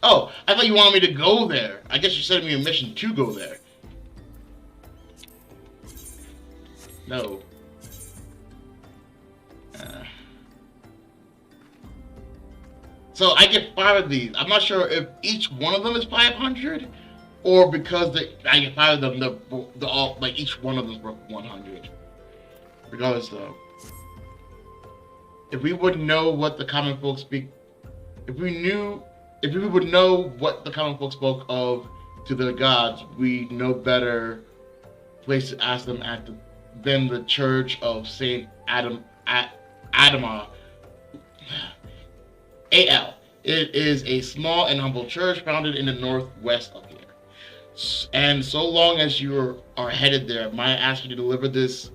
Oh, I thought you wanted me to go there. I guess you sent me a mission to go there. No. So I get 5 of these. I'm not sure if each one of them is 500, or because I get 5 of them, they're all like each one of them is worth 100. Regardless, though, if we would know what the common folk speak, if we would know what the common folk spoke of to their gods, we know better place to ask them than the Church of Saint Adama. A.L. It is a small and humble church founded in the northwest of here. And so long as you are headed there, might I ask you to deliver this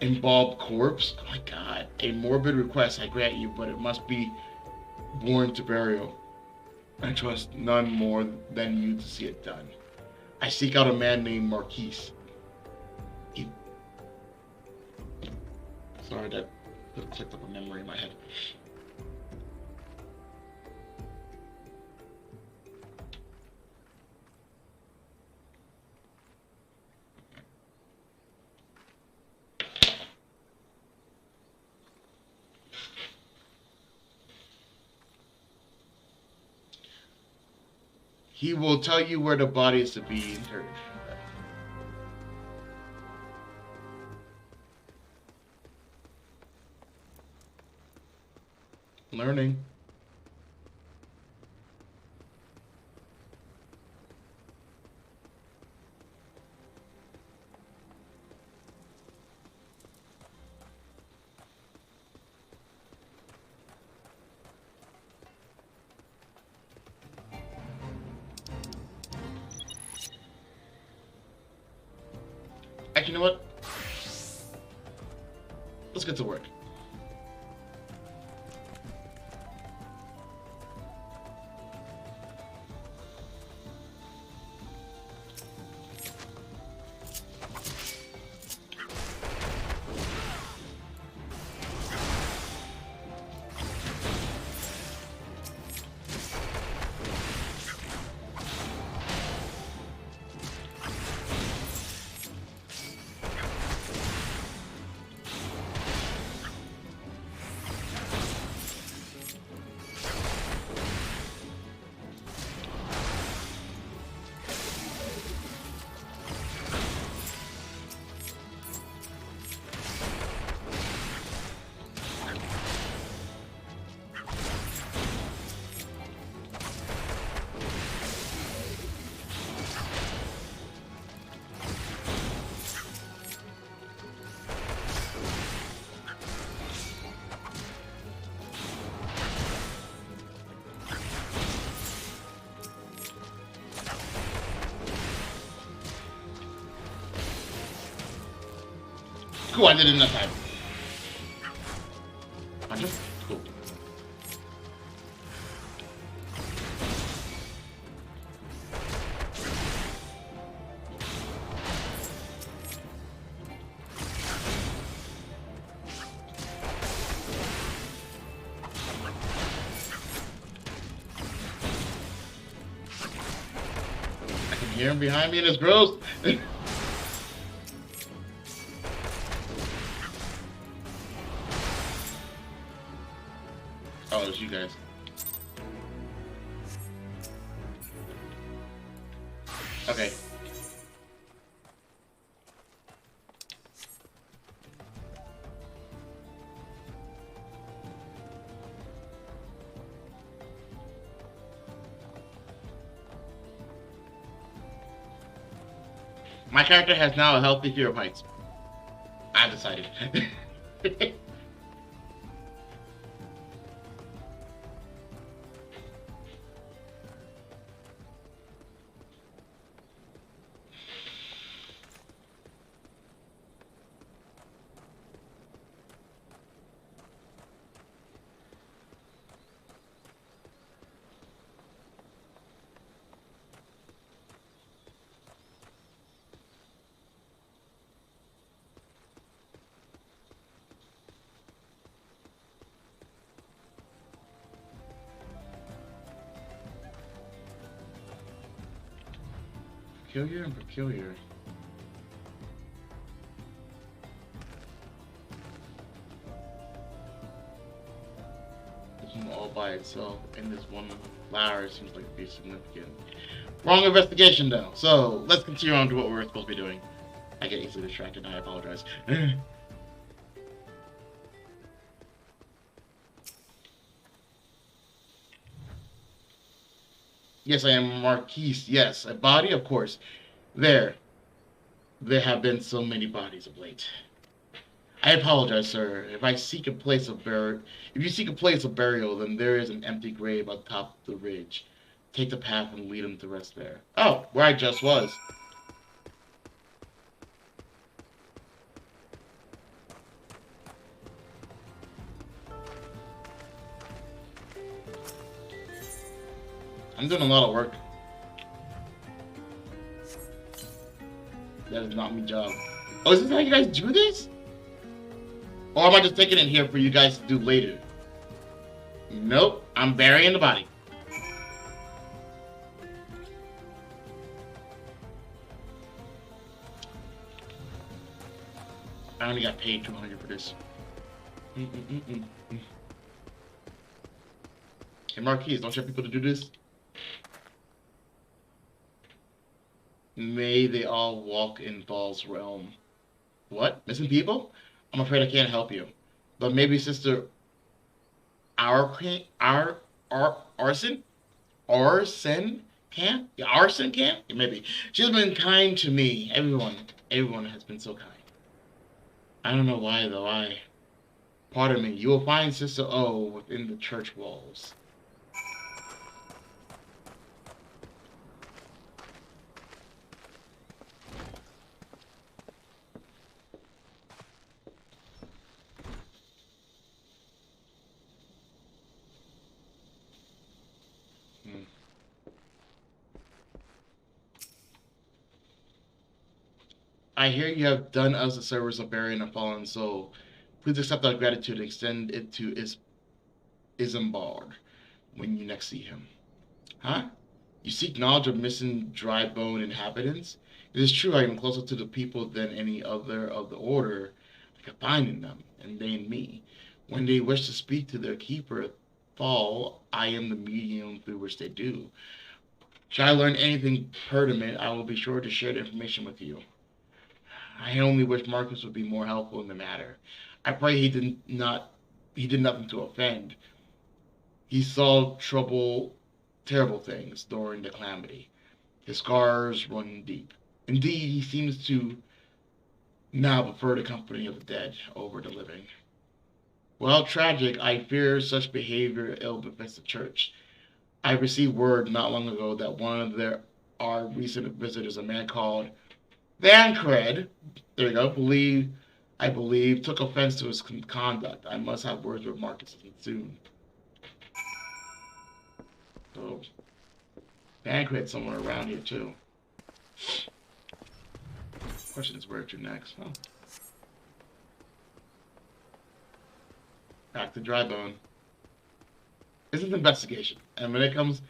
embalmed corpse? Oh my God, a morbid request I grant you, but it must be borne to burial. I trust none more than you to see it done. I seek out a man named Marquise. Sorry, that clicked up a memory in my head. He will tell you where the body is to be interred. Learning. Actually, you know what? Let's get to work. Cool, I did it in that time. Cool. I can hear him behind me and it's gross. Oh, it's you guys. Okay. My character has now a healthy fear of heights. I've decided. Peculiar and peculiar. This one all by itself, and this one flower seems like to be significant. Wrong investigation, though. So let's continue on to what we're supposed to be doing. I get easily distracted. I apologize. Yes, I am Marquise. Yes, a body, of course. There have been so many bodies of late. I apologize, sir. If you seek a place of burial, then there is an empty grave on top of the ridge. Take the path and lead him to rest there. Oh, where I just was. I'm doing a lot of work. That is not my job. Oh, is this how you guys do this? Or am I just taking it here for you guys to do later? Nope, I'm burying the body. I only got paid $200 for this. Hey, Marquise, don't you have people to do this? May they all walk in Thal's realm. What? Missing people? I'm afraid I can't help you. But maybe Sister Arson can? Yeah, Arson can? Yeah, maybe. She's been kind to me. Everyone has been so kind. I don't know why though. Pardon me. You will find Sister O within the church walls. I hear you have done us a service of burying a fallen soul. Please accept our gratitude and extend it to Isambard when you next see him. Huh? You seek knowledge of missing dry bone inhabitants? It is true I am closer to the people than any other of the order I can find in them, and they in me. When they wish to speak to their keeper, Thal, I am the medium through which they do. Should I learn anything pertinent, I will be sure to share the information with you. I only wish Marcus would be more helpful in the matter. I pray he did nothing to offend. He saw terrible things during the calamity. His scars run deep. Indeed, he seems to now prefer the company of the dead over the living. Well, tragic, I fear such behavior ill befits the church. I received word not long ago that one of our recent visitors, a man called Vancred, there you go, I believe, took offense to his conduct. I must have words with Marcus soon. So, Vancred's somewhere around here too. Question is where to next, huh? Back to Drybone. This is an investigation, and when it comes,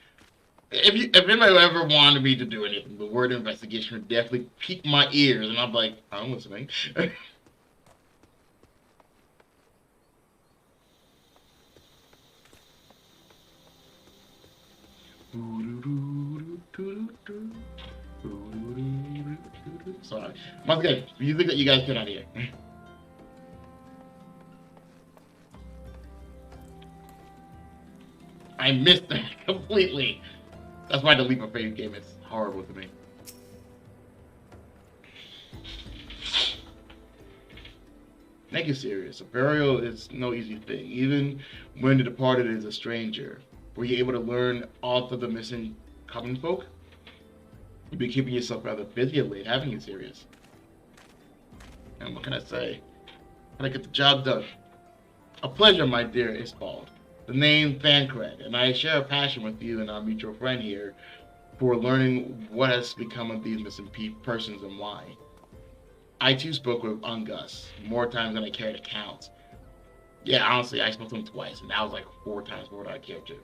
if anybody ever wanted me to do anything, the word investigation would definitely pique my ears, and I'm like, I'm listening. sorry. Once again, you think that you guys get out of here. I missed that completely. That's why the leap of faith game is horrible to me. Thank you, Sirius. A burial is no easy thing, even when the departed is a stranger. Were you able to learn all of the missing common folk? You've been keeping yourself rather busy of late, haven't you, Sirius? And what can I say? Gotta get the job done. A pleasure, my dear Isbald. The name Thancred, and I share a passion with you and our mutual friend here for learning what has become of these missing persons and why. I too spoke with Ungus more times than I care to count. Yeah, honestly, I spoke to him twice, and that was like 4 times more than I cared to.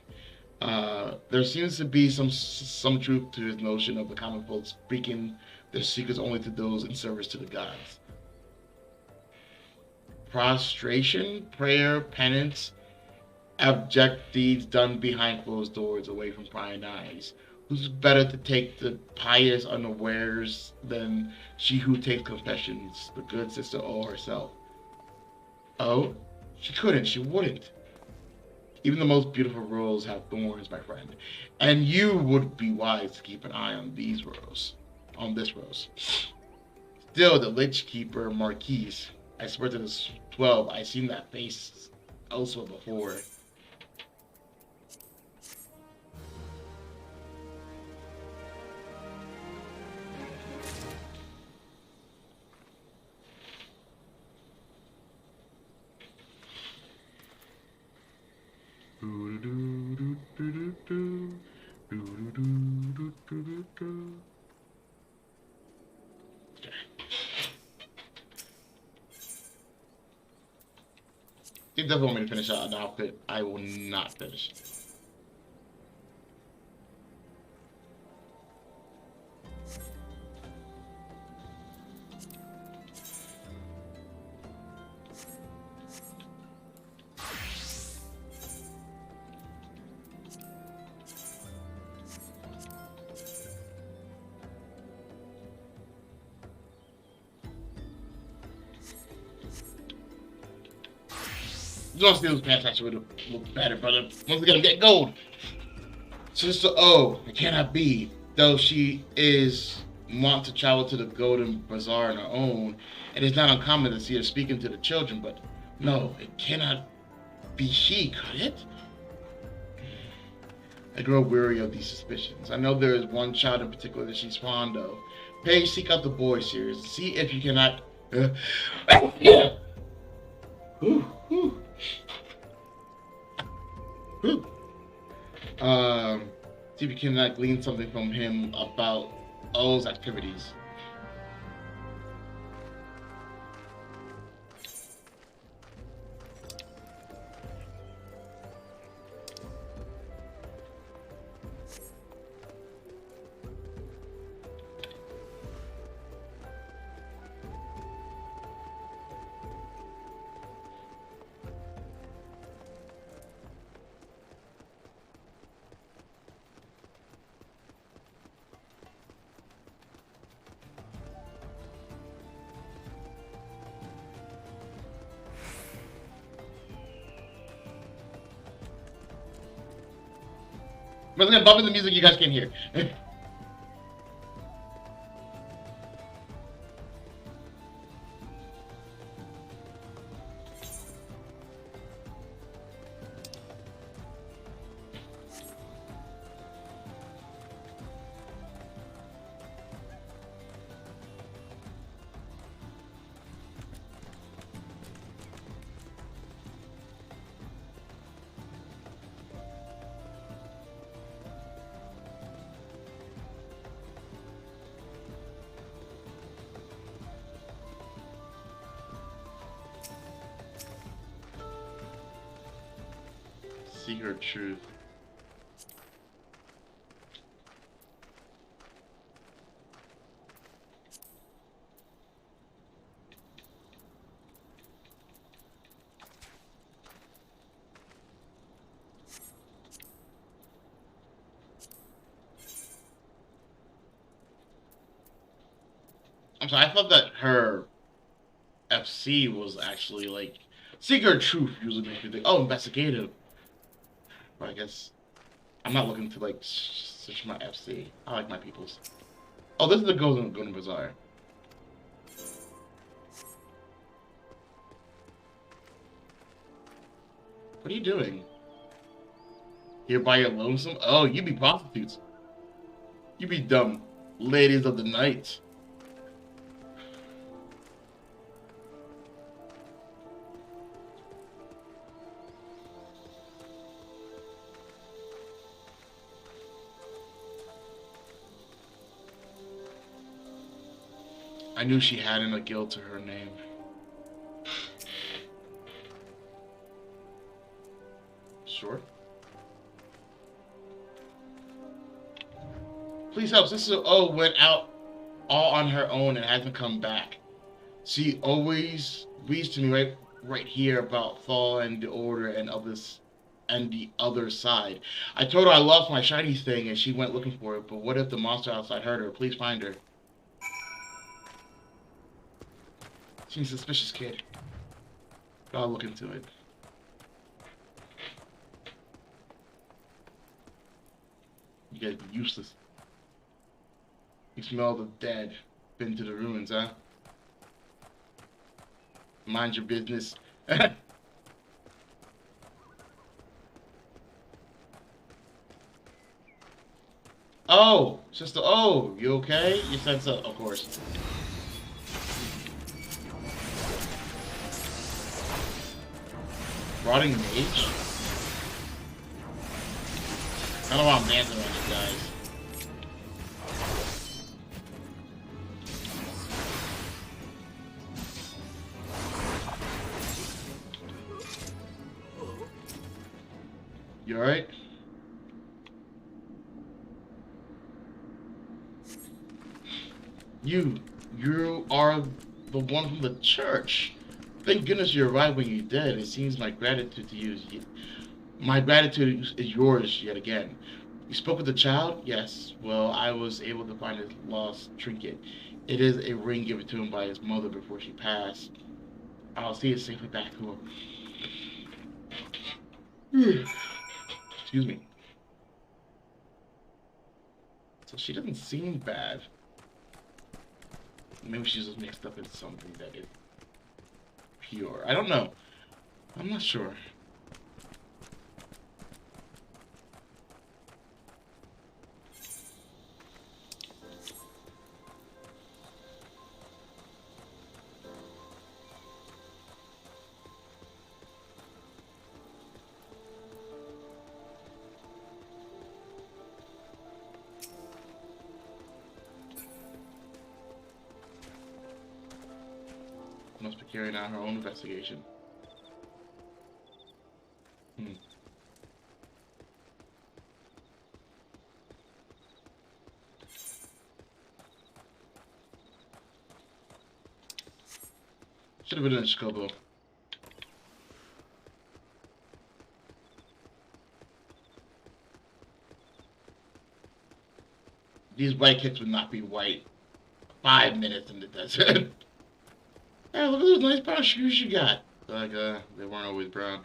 There seems to be some truth to his notion of the common folk speaking their secrets only to those in service to the gods. Prostration, prayer, penance, abject deeds done behind closed doors, away from prying eyes. Who's better to take the pious unawares than she who takes confessions, the good sister O herself? Oh, she couldn't, she wouldn't. Even the most beautiful rose have thorns, my friend. And you would be wise to keep an eye on these rose. On this rose. Still, the lich keeper Marquise. I swear to this 12, I've seen that face elsewhere before. If you definitely want me to finish out an outfit, I will not finish. John Steele's pants actually would have looked better, but once again, I'm getting gold. Sister O, it cannot be. Though she is wont to travel to the Golden Bazaar on her own, it is not uncommon to see her speaking to the children, but no, it cannot be she, could it? I grow weary of these suspicions. I know there is one child in particular that she's fond of. Pray seek out the boy, Sirius. See if you cannot... See if you can glean something from him about O's activities. Once again, bumping the music you guys can hear. See her truth. I'm sorry, I thought that her FC was actually like Secret Truth usually makes me think, oh, investigative. But I guess I'm not looking to like switch my FC. I like my peoples. Oh, this is the Golden Bazaar. What are you doing? Here by your lonesome? Oh, you be prostitutes. You be dumb ladies of the night. I knew she hadn't a guild to her name. Sure. Please help. Sister O went out all on her own and hasn't come back. She always reads to me right here about Thaw and the Order and others and the other side. I told her I lost my shiny thing and she went looking for it, but what if the monster outside heard her? Please find her. She's a suspicious kid. But I'll look into it. You guys be useless. You smell the dead. Been to the ruins, huh? Mind your business. Oh, sister. Oh, you okay? You said so, of course. Rotting mage? I don't know why I'm dancing around you guys. You alright? You are the one from the church. Thank goodness you arrived when you did. It seems my gratitude to you is my gratitude is yours yet again. You spoke with the child? Yes. Well, I was able to find his lost trinket. It is a ring given to him by his mother before she passed. I'll see it safely back to him. Excuse me. So she doesn't seem bad. Maybe she's just mixed up in something that is pure. I don't know. I'm not sure. Must be carrying out her own investigation. Should have been in Chicago. These white kids would not be white 5 minutes in the desert. Hey, look at those nice brown shoes you got. Like, they weren't always brown.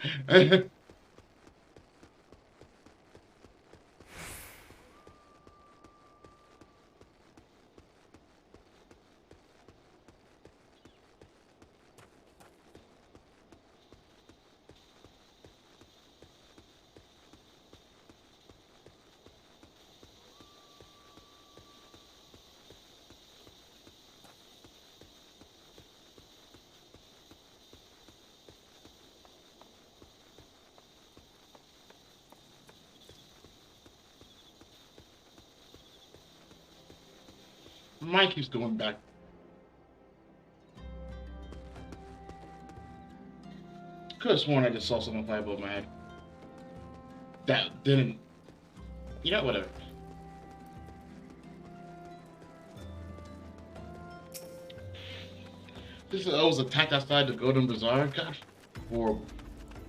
Mine keeps going back. Could have sworn I just saw something fly above my head. That didn't. You know, whatever. This was attacked outside the Golden Bazaar. God,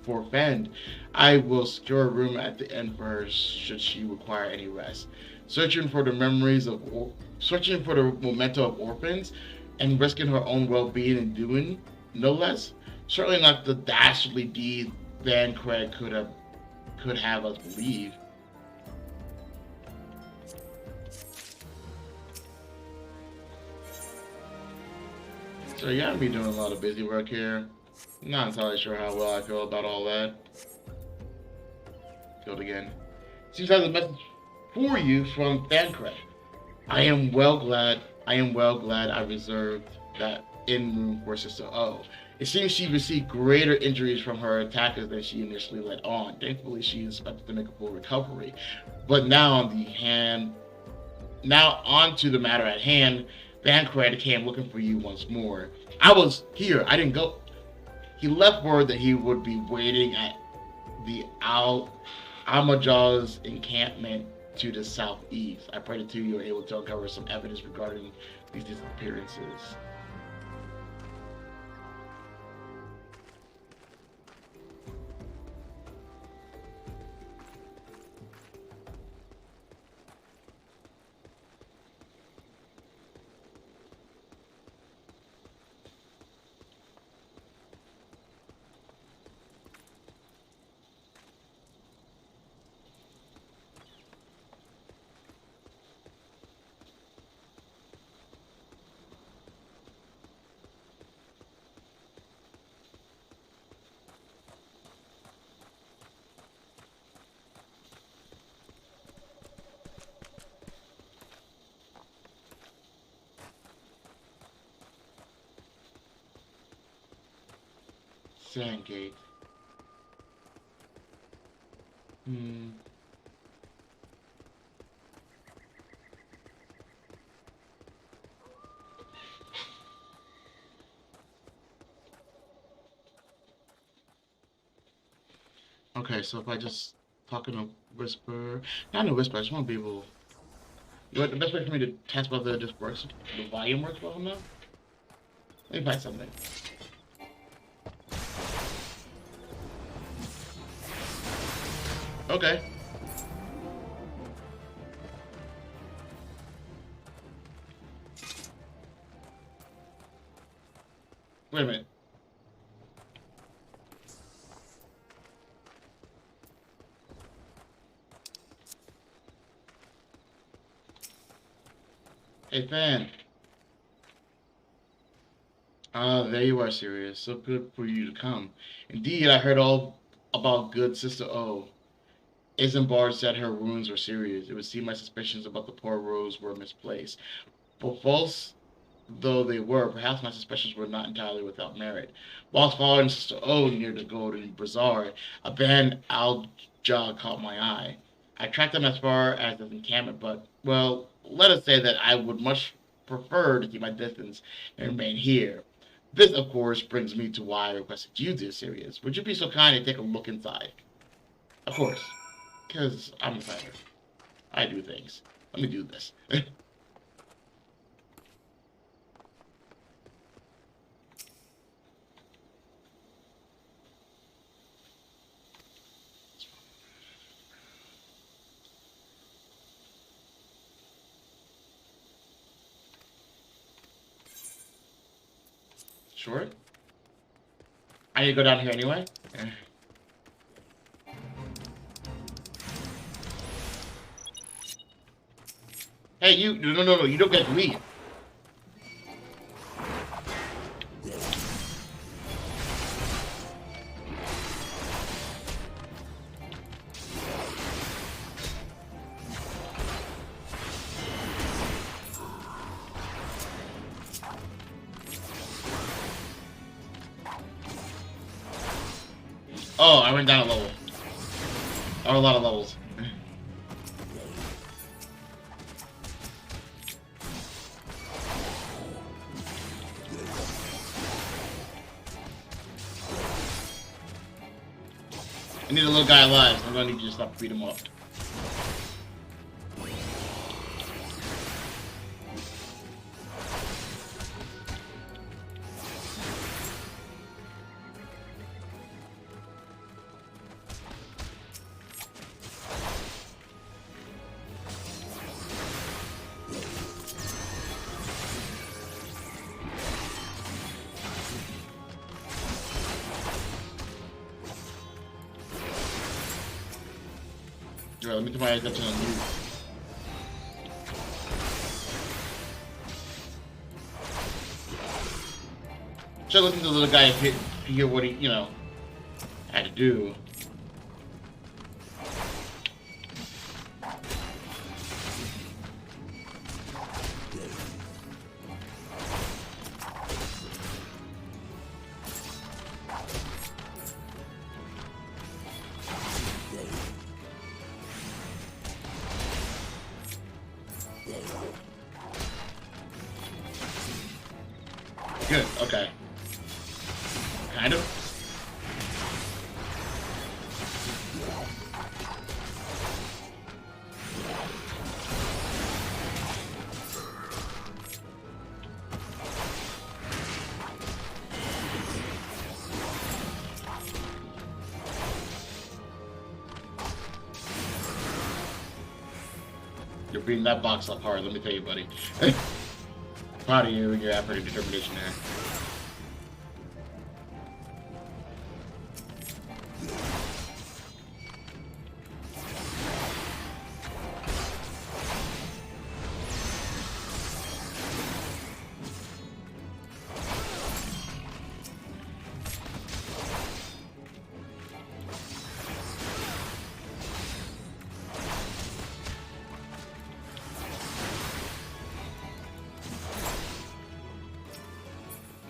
for Fend. I will secure a room at the end for her should she require any rest. Searching for the memento of orphans and risking her own well-being in doing no less. Certainly not the dastardly deed Van Craig could have us believe. So you gotta be doing a lot of busy work here. Not entirely sure how well I feel about all that. Go again. Seems like a message for you from Thancred. I am well glad I reserved that in room for Sister O. It seems she received greater injuries from her attackers than she initially let on. Thankfully, she is expected to make a full recovery. But now on to the matter at hand. Thancred came looking for you once more. I was here. I didn't go. He left word that he would be waiting at the Almajaw's encampment to the southeast. I pray that you are able to uncover some evidence regarding these disappearances. Sandgate. Okay, so if I just talk in a whisper, not in a whisper, I just want to be able. You know what, the best way for me to test whether this works, the volume works well enough? Let me find something. Okay. Wait a minute. Hey, fan. Ah, there you are, Sirius. So good for you to come. Indeed, I heard all about good Sister O. Isambard said her wounds were serious. It would seem my suspicions about the poor Rose were misplaced. But false though they were, perhaps my suspicions were not entirely without merit. Whilst following Sister O near the Golden Bazaar, a band Al-Jah caught my eye. I tracked them as far as the encampment, but, well, let us say that I would much prefer to keep my distance and remain here. This, of course, brings me to why I requested you, dear Sirius. Would you be so kind to take a look inside? Of course. Because I'm a fighter. I do things. Let me do this. Sure. I need to go down here anyway. Hey, you! No! You don't get to read. Oh, I went down a level. Or a lot of levels. I need a little guy alive, so I'm gonna need you to stop beat him up. Okay, let me turn my attention on you. Should listen to the little guy and hear what he, you know, had to do. Good, okay. Kind of. You're beating that box up hard, let me tell you, buddy. Proud of you and your effort and determination there.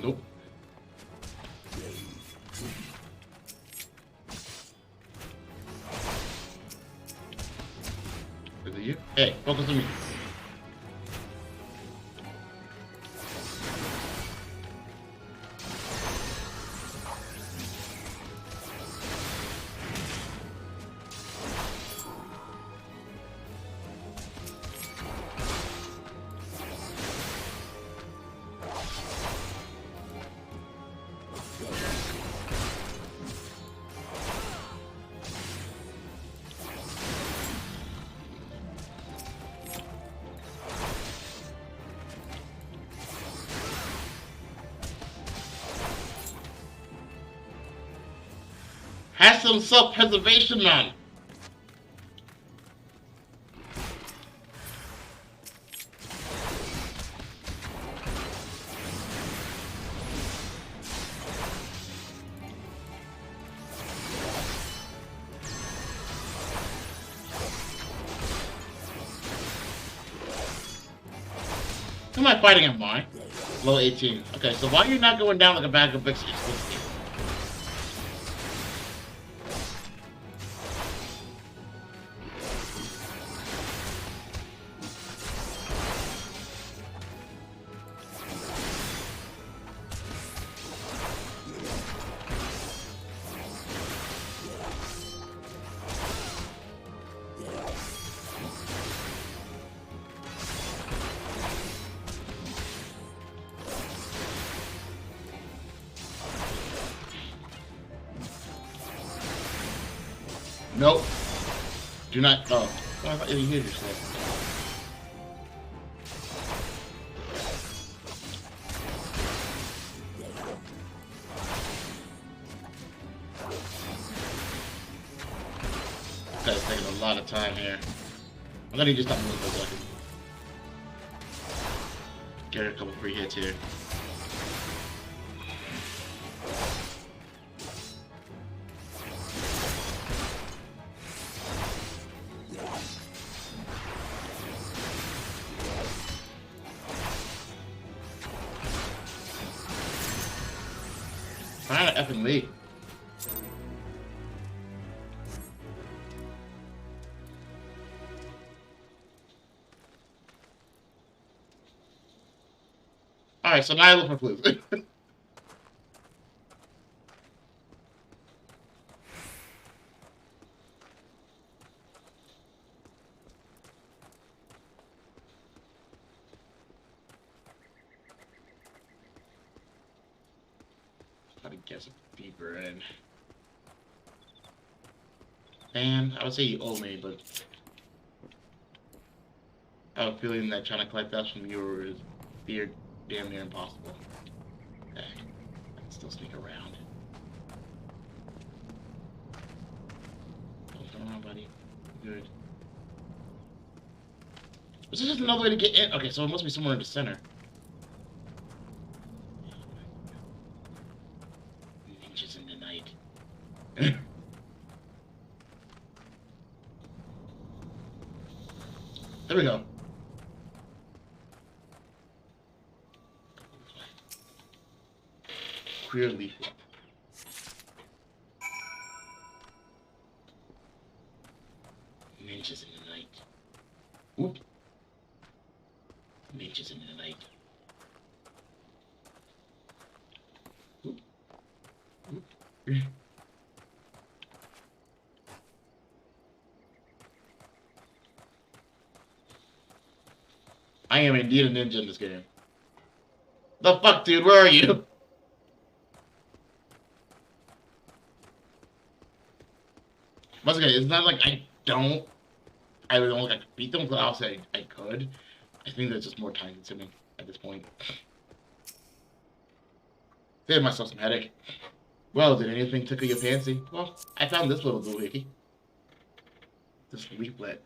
Nope. Is it you? Hey, focus on me. Have some self-preservation, man. Who am I fighting him, why? Low 18. Okay, so why are you not going down like a bag of biscuits? Nope. Do not. Oh, I thought you healed yourself. This guy's taking a lot of time here. I'm gonna just stop moving for a second. Get a couple free hits here. Trying to effing lead. Alright, so now I look for clues. Try to guess deeper in. And I would say you owe me, but I have a feeling that trying to collect that from you is damn near impossible. Okay, I can still sneak around. Don't turn around, buddy. Good. Was this just another way to get in? Okay, so it must be somewhere in the center. Ninjas in the night. There we go. Queer leaf. Ninjas in the night. Oop. Ninjas in the night. Oop. Oop. I am indeed a ninja in this game. The fuck, dude? Where are you? Once again, it's not like I don't like I could beat them, but I'll say I could. I think there's just more time consuming at this point. Save myself some headache. Well, did anything tickle your fancy? Well, I found this little doohickey. This leaflet.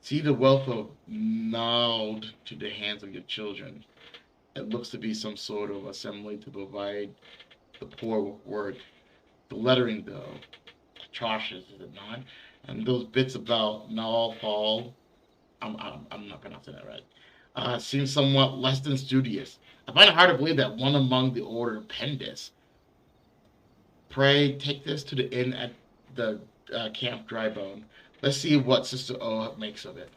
See the wealth of gnawed to the hands of your children. It looks to be some sort of assembly to provide the poor with work. The lettering, though, atrocious, is it not? And those bits about null fall, I'm not pronouncing that right, seem somewhat less than studious. I find it hard to believe that one among the order penned this. Pray take this to the inn at the Camp Drybone. Let's see what Sister O makes of it.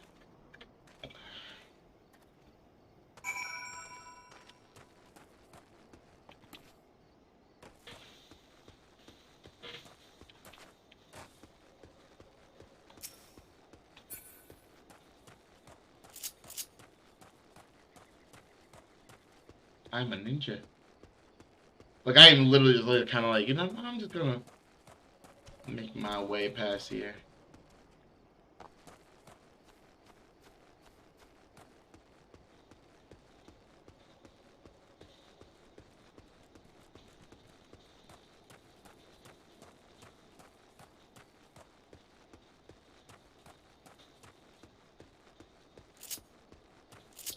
I'm a ninja. Like, I am literally kind of like, you know, I'm just gonna make my way past here.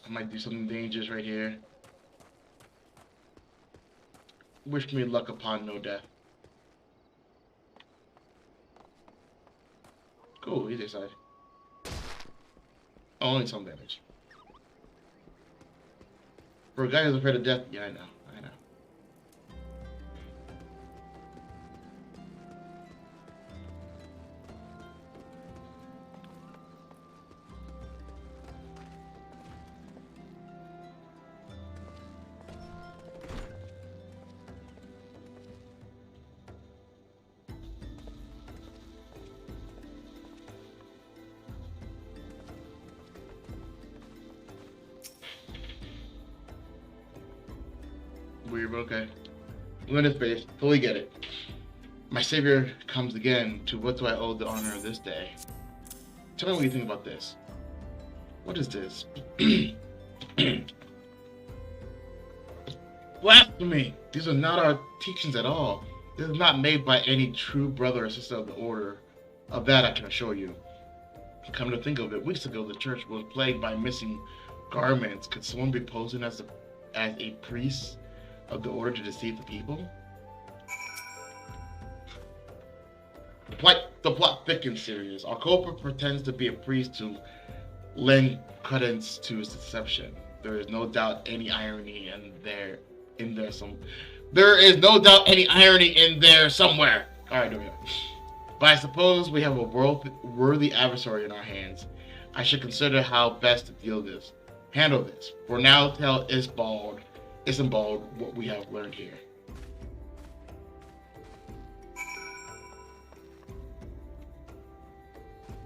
I might do something dangerous right here. Wish me luck upon no death. Cool, either side. Oh, only some damage. For a guy who's afraid of death, yeah, I know. Weird, but okay. Luna's base, fully get it. My savior comes again. To what do I owe the honor of this day? Tell me what you think about this. What is this? Blasphemy! These are not our teachings at all. This is not made by any true brother or sister of the order. Of that I can assure you. Come to think of it, weeks ago the church was plagued by missing garments. Could someone be posing as a priest of the order to deceive the people? The plot thickens, Sirius. Our culprit pretends to be a priest to lend credence to his deception. There is no doubt any irony there somewhere. Alright, there we go. But I suppose we have a worthy adversary in our hands. I should consider how best to handle this. For now, tell Isambard what we have learned here.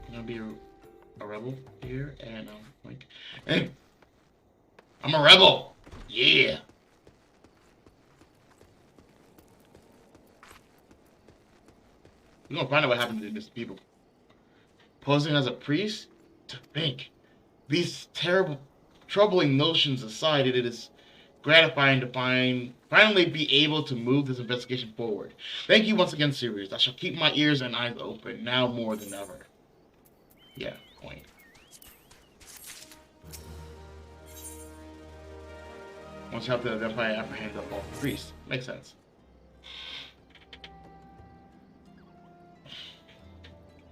I'm gonna be a rebel here, and like, hey, I'm a rebel. Yeah. We're gonna find out what happened to these people. Posing as a priest? To think. These troubling notions aside, it is gratifying to finally be able to move this investigation forward. Thank you once again, Sirius. I shall keep my ears and eyes open, now more than ever. Yeah, point. Wants help to identify and apprehend the false priest. Makes sense.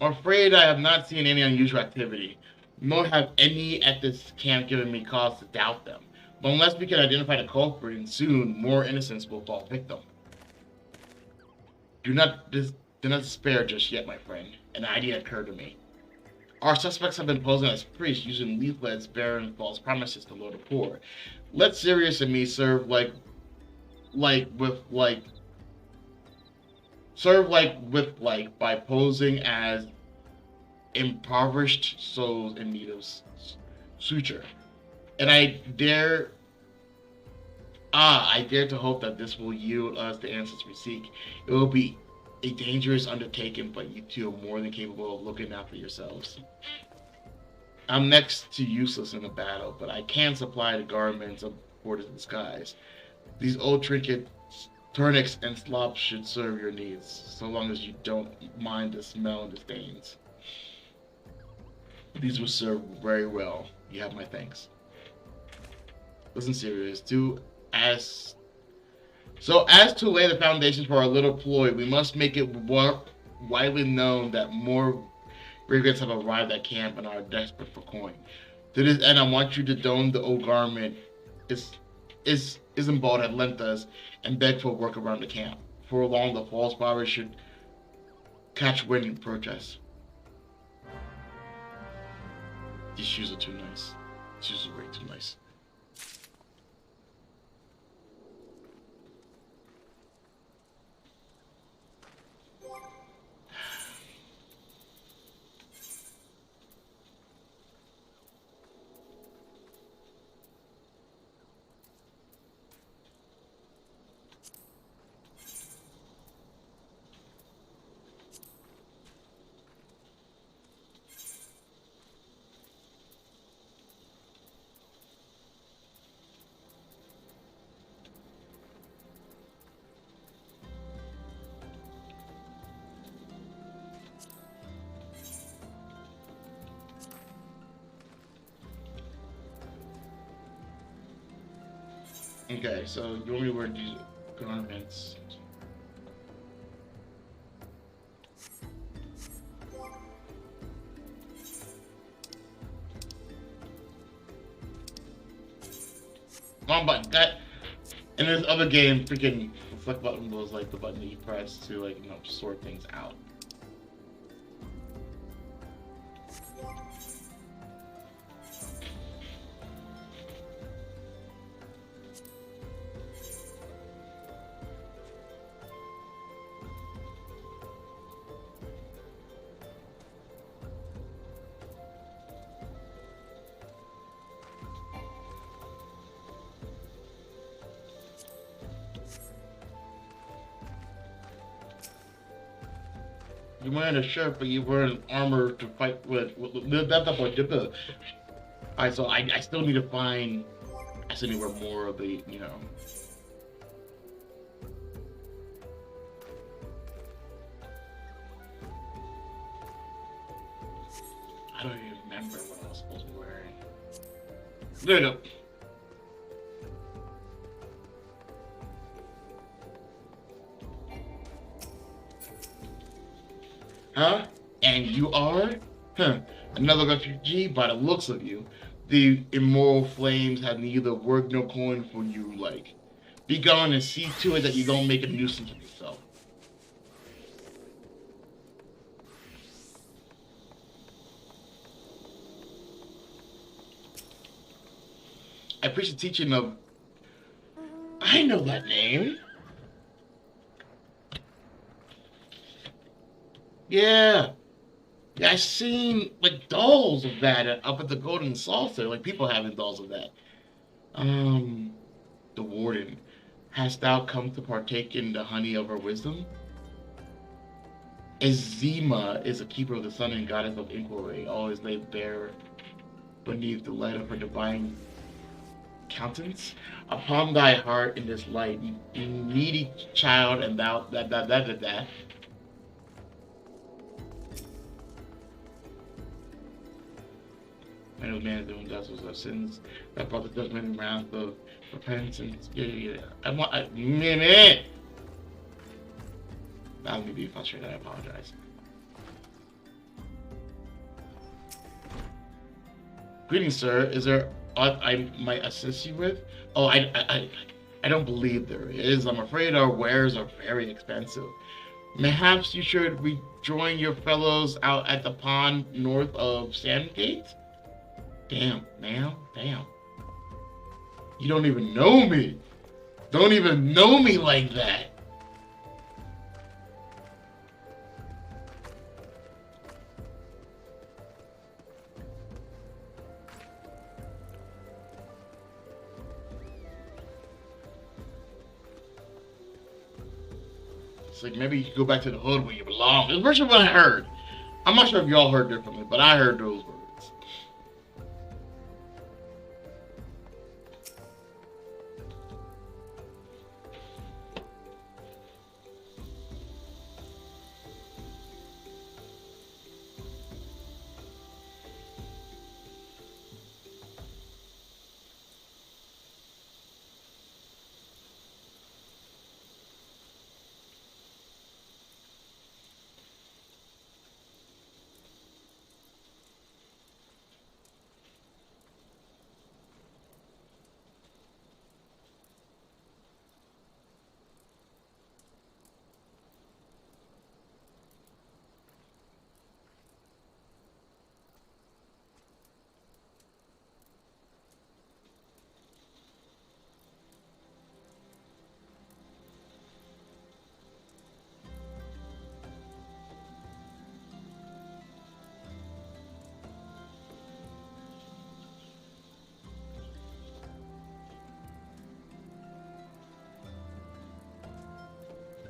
I'm afraid I have not seen any unusual activity, nor have any at this camp given me cause to doubt them. But unless we can identify the culprit, and soon more innocents will fall victim. Do not despair just yet, my friend. An idea occurred to me. Our suspects have been posing as priests, using leaflets bearing false promises to lure the poor. Let Sirius and me serve with by posing as impoverished souls in need of suture. And I dare to hope that this will yield us the answers we seek. It will be a dangerous undertaking, but you two are more than capable of looking out for yourselves. I'm next to useless in the battle, but I can supply the garments for the disguise. These old trinkets, tunics, and slops should serve your needs, so long as you don't mind the smell and the stains. These will serve very well. You have my thanks. Listen, Sirius, as to lay the foundations for our little ploy, we must make it widely known that more brigands have arrived at camp and are desperate for coin. To this end, I want you to don the old garment Isambard had lent us and beg for work around the camp. For long, the false prophet should catch wind and protest. These shoes are too nice. These shoes are way too nice. Okay, so you want me to wear these garments? Wrong button. That in this other game, freaking the select button was like the button that you press to sort things out. You're wearing a shirt, but you're wearing armor to fight with. Alright, so I still need to find. I still need to wear more of the, I don't even remember what I was supposed to be wearing. There you go. Huh? And you are? Huh. Another refugee by the looks of you. The immoral flames have neither work nor coin for you, like. Be gone and see to it that you don't make a nuisance of yourself. I preach the teaching of... I know that name. Yeah, I seen dolls of that up at the Golden Saucer, people having dolls of that. The warden, hast thou come to partake in the honey of her wisdom? Azima is a keeper of the sun and goddess of inquiry, always laid bare beneath the light of her divine countenance. Upon thy heart in this light, you needy child, and thou that. Man of man doing justice of sins that brought the judgment and wrath of repentance. Yeah. Minute. That would be frustrated. I apologize. Greetings, sir. Is there aught I might assist you with? Oh, I don't believe there is. I'm afraid our wares are very expensive. Perhaps you should rejoin your fellows out at the pond north of Sandgate? Damn, man. Damn. You don't even know me. Don't even know me like that. It's like maybe you could go back to the hood where you belong. It's virtually what I heard. I'm not sure if y'all heard differently, but I heard those words.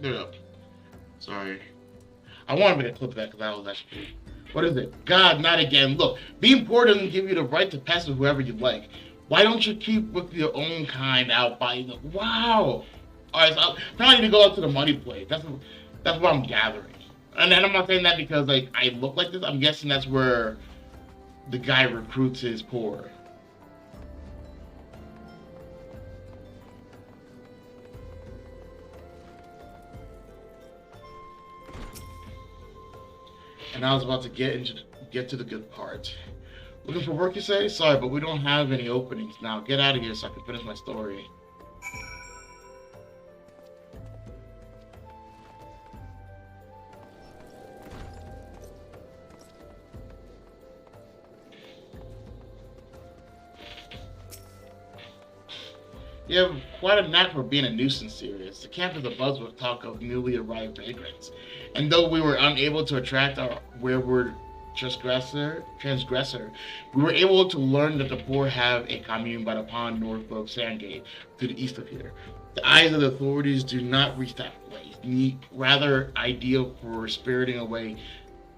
Yeah. Sorry. I wanted to clip that because that was actually... What is it? God, not again. Look, being poor doesn't give you the right to pass with whoever you like. Why don't you keep with your own kind out by the... Wow! Alright, so now I need to go out to the money place. That's what I'm gathering. And then I'm not saying that because, like, I look like this. I'm guessing that's where the guy recruits his poor. And I was about to get to the good part. Looking for work, you say? Sorry, but we don't have any openings now. Get out of here so I can finish my story. You have quite a knack for being a nuisance, Sirius. The camp is abuzz with talk of newly arrived vagrants. And though we were unable to attract our wayward transgressor, we were able to learn that the poor have a commune by the pond north of Sandgate, to the east of here. The eyes of the authorities do not reach that place, rather ideal for spiriting away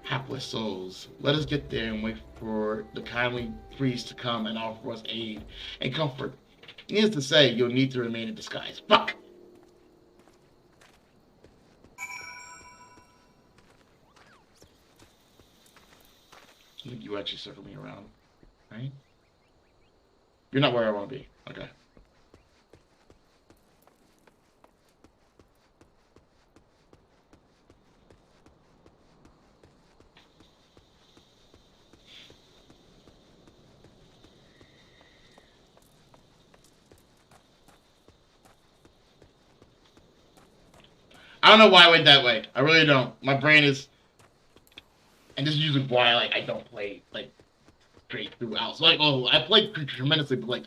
hapless souls. Let us get there and wait for the kindly priest to come and offer us aid and comfort. Needless to say, you'll need to remain in disguise. Fuck! I think you actually circled me around, right? You're not where I want to be. Okay. I don't know why I went that way. I really don't. My brain is... And this is usually why I don't play, like, straight throughout. So, like, oh, I played tremendously, but, like,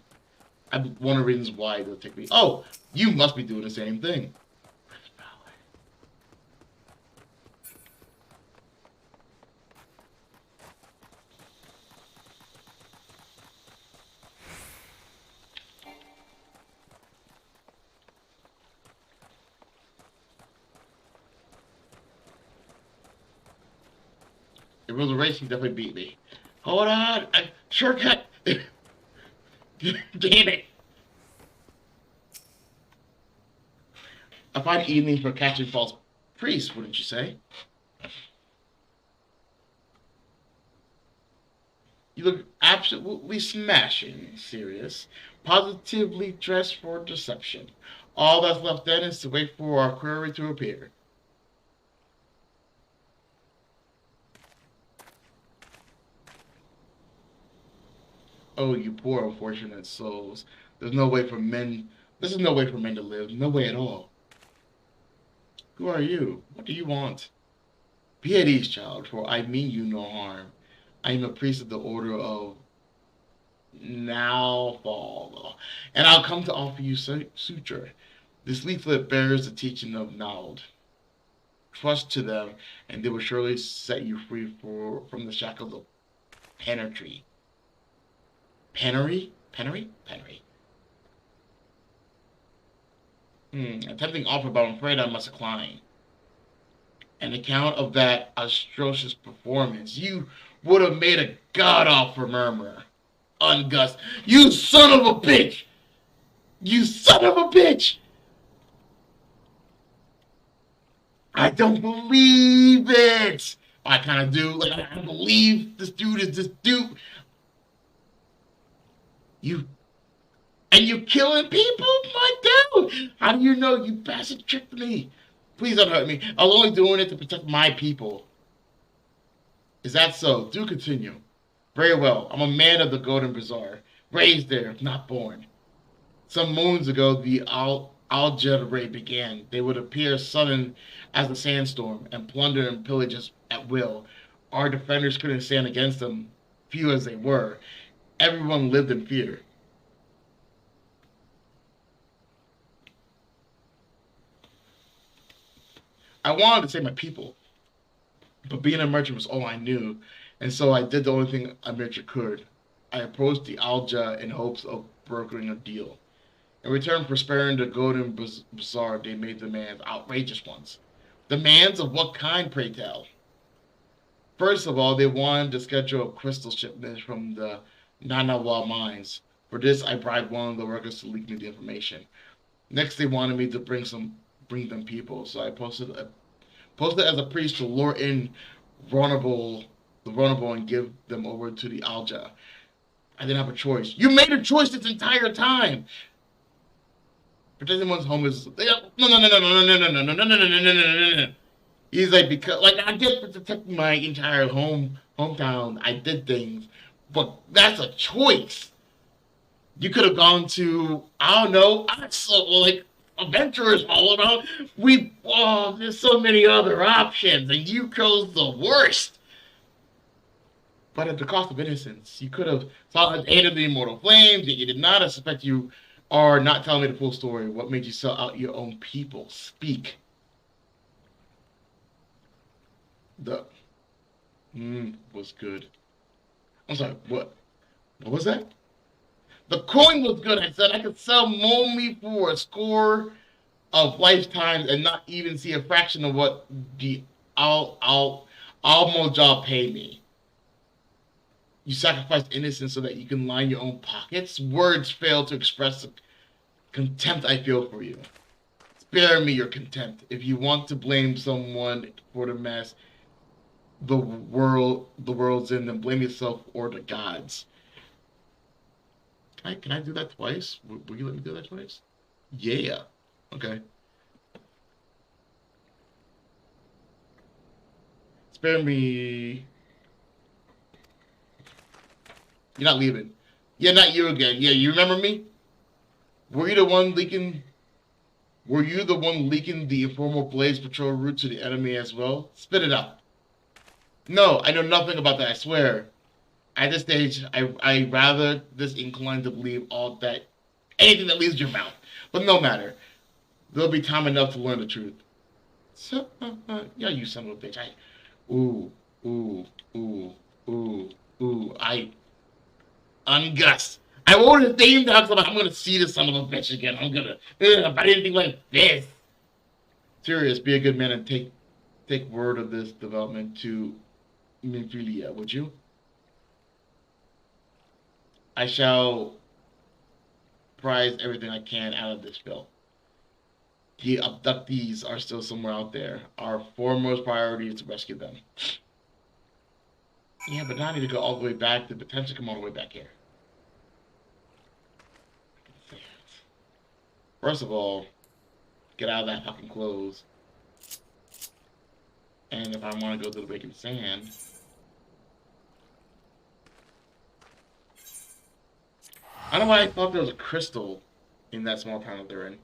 one of the reasons why it would take me... Oh, you must be doing the same thing. If it was a race, he definitely beat me. Hold on! Shortcut! Damn it! A fine evening for catching false priests, wouldn't you say? You look absolutely smashing, Sirius. Positively dressed for deception. All that's left then is to wait for our query to appear. Oh, you poor unfortunate souls. There's no way for men. This is no way for men to live. No way at all. Who are you? What do you want? Be at ease, child, for I mean you no harm. I am a priest of the order of now fall, and I'll come to offer you suture. This leaflet bears the teaching of Nald. Trust to them, and they will surely set you free from the shackles of penury. Penury? Penury? Penury. A tempting offer, but I'm afraid I must decline. An account of that atrocious performance. You would have made a god-awful murmur. Ungust. You son of a bitch! You son of a bitch! I don't believe it! I kind of do. Like, I don't believe this dude is this dude. And you killing people? My dude! How do you know? You bastard tricked me. Please don't hurt me. I was only doing it to protect my people. Is that so? Do continue. Very well. I'm a man of the Golden Bazaar. Raised there, not born. Some moons ago, the Al-Jed raid began. They would appear sudden as a sandstorm and plunder and pillage us at will. Our defenders couldn't stand against them, few as they were. Everyone lived in fear. I wanted to save my people, but being a merchant was all I knew, and so I did the only thing a merchant could. I approached the Alja in hopes of brokering a deal. In return for sparing the Golden Bazaar, they made demands, outrageous ones. Demands of what kind, pray tell? First of all, they wanted the schedule of crystal shipments from the Nanawa mines. For this, I bribed one of the workers to leak me the information. Next, they wanted me to bring them people, so I posted as a priest to lure in the vulnerable and give them over to the Alja. I didn't have a choice. You made a choice this entire time. Protecting one's home is no. He's like, because I get to protect my entire hometown. I did things, but that's a choice. You could have gone to adventurers all around. There's so many other options, and you chose the worst. But at the cost of innocence, you could have sought aid of the immortal flames, yet you did not. I suspect you are not telling me the full story. What made you sell out your own people? Speak. Was good. I'm sorry, what? What was that? The coin was good. I said I could sell Momi for a score of lifetimes and not even see a fraction of what the Almoja paid me. You sacrificed innocence so that you can line your own pockets? Words fail to express the contempt I feel for you. Spare me your contempt. If you want to blame someone for the mess the world's in, then blame yourself or the gods. Can I do that twice? Will you let me do that twice? Yeah. Okay. Spare me. You're not leaving. Yeah, not you again. Yeah, you remember me? Were you the one leaking the informal Blaze patrol route to the enemy as well? Spit it out. No, I know nothing about that, I swear. At this stage, I rather this inclined to believe anything that leaves your mouth. But no matter. There'll be time enough to learn the truth. So, yeah, you son of a bitch. Ungus. I ordered a theme down, so I'm gonna see this son of a bitch again. I'm gonna, if I didn't think like this. Sirius, be a good man and take word of this development to Minfilia, would you? I shall prize everything I can out of this bill. The abductees are still somewhere out there. Our foremost priority is to rescue them. Yeah, but now I need to go all the way back to potentially come all the way back here. First of all, get out of that fucking clothes. And if I want to go to the Waking Sand, I don't know why I thought there was a crystal in that small town that they're in.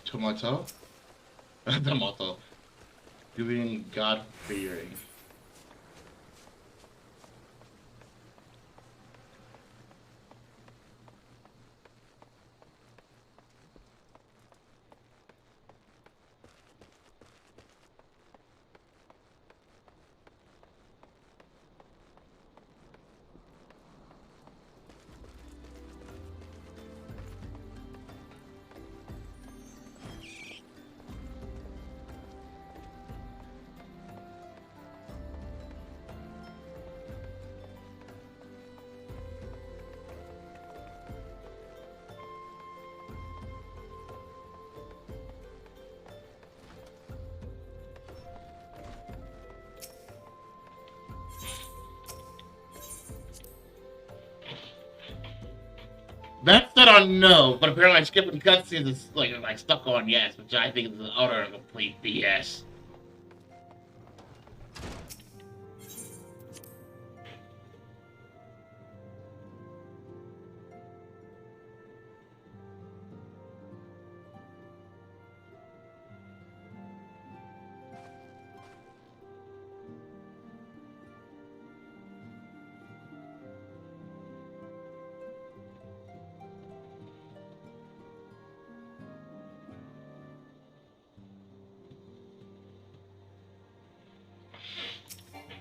Tomato? Tomato. Doing God-fearing. That said on no, but apparently skipping cutscenes is like stuck on yes, which I think is utter and complete BS.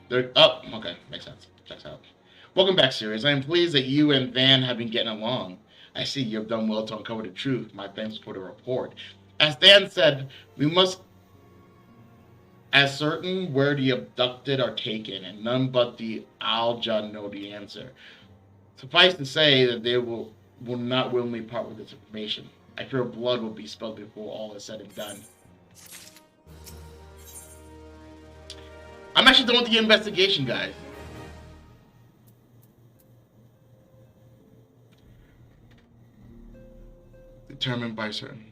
They're oh, okay, makes sense. Checks out. Welcome back, Sirius. I am pleased that you and Van have been getting along. I see you have done well to uncover the truth. My thanks for the report. As Dan said, we must ascertain where the abducted are taken, and none but the Alja know the answer. Suffice to say that they will not willingly part with this information. I fear blood will be spilled before all is said and done. I'm actually done with the investigation, guys. Determined by certain.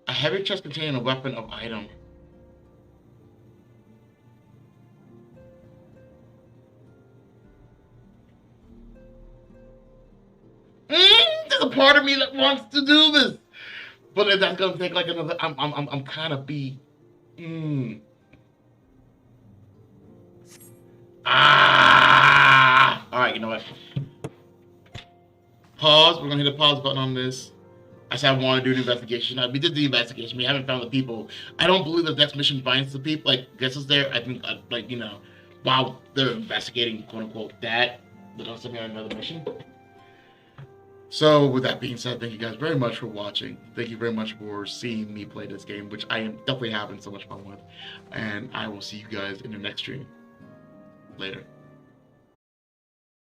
A heavy chest containing a weapon of item. There's a part of me that wants to do this. But if that's gonna take like another, I'm kind of be. All right, you know what? Pause. We're gonna hit the pause button on this. I said I want to do an investigation. We did the investigation. We haven't found the people. I don't believe the next mission finds the people. Like, gets us there. I think, like, you know, while they're investigating, quote unquote, that, they're gonna send me on another mission. So, with that being said, thank you guys very much for watching. Thank you very much for seeing me play this game, which I am definitely having so much fun with. And I will see you guys in the next stream. Later.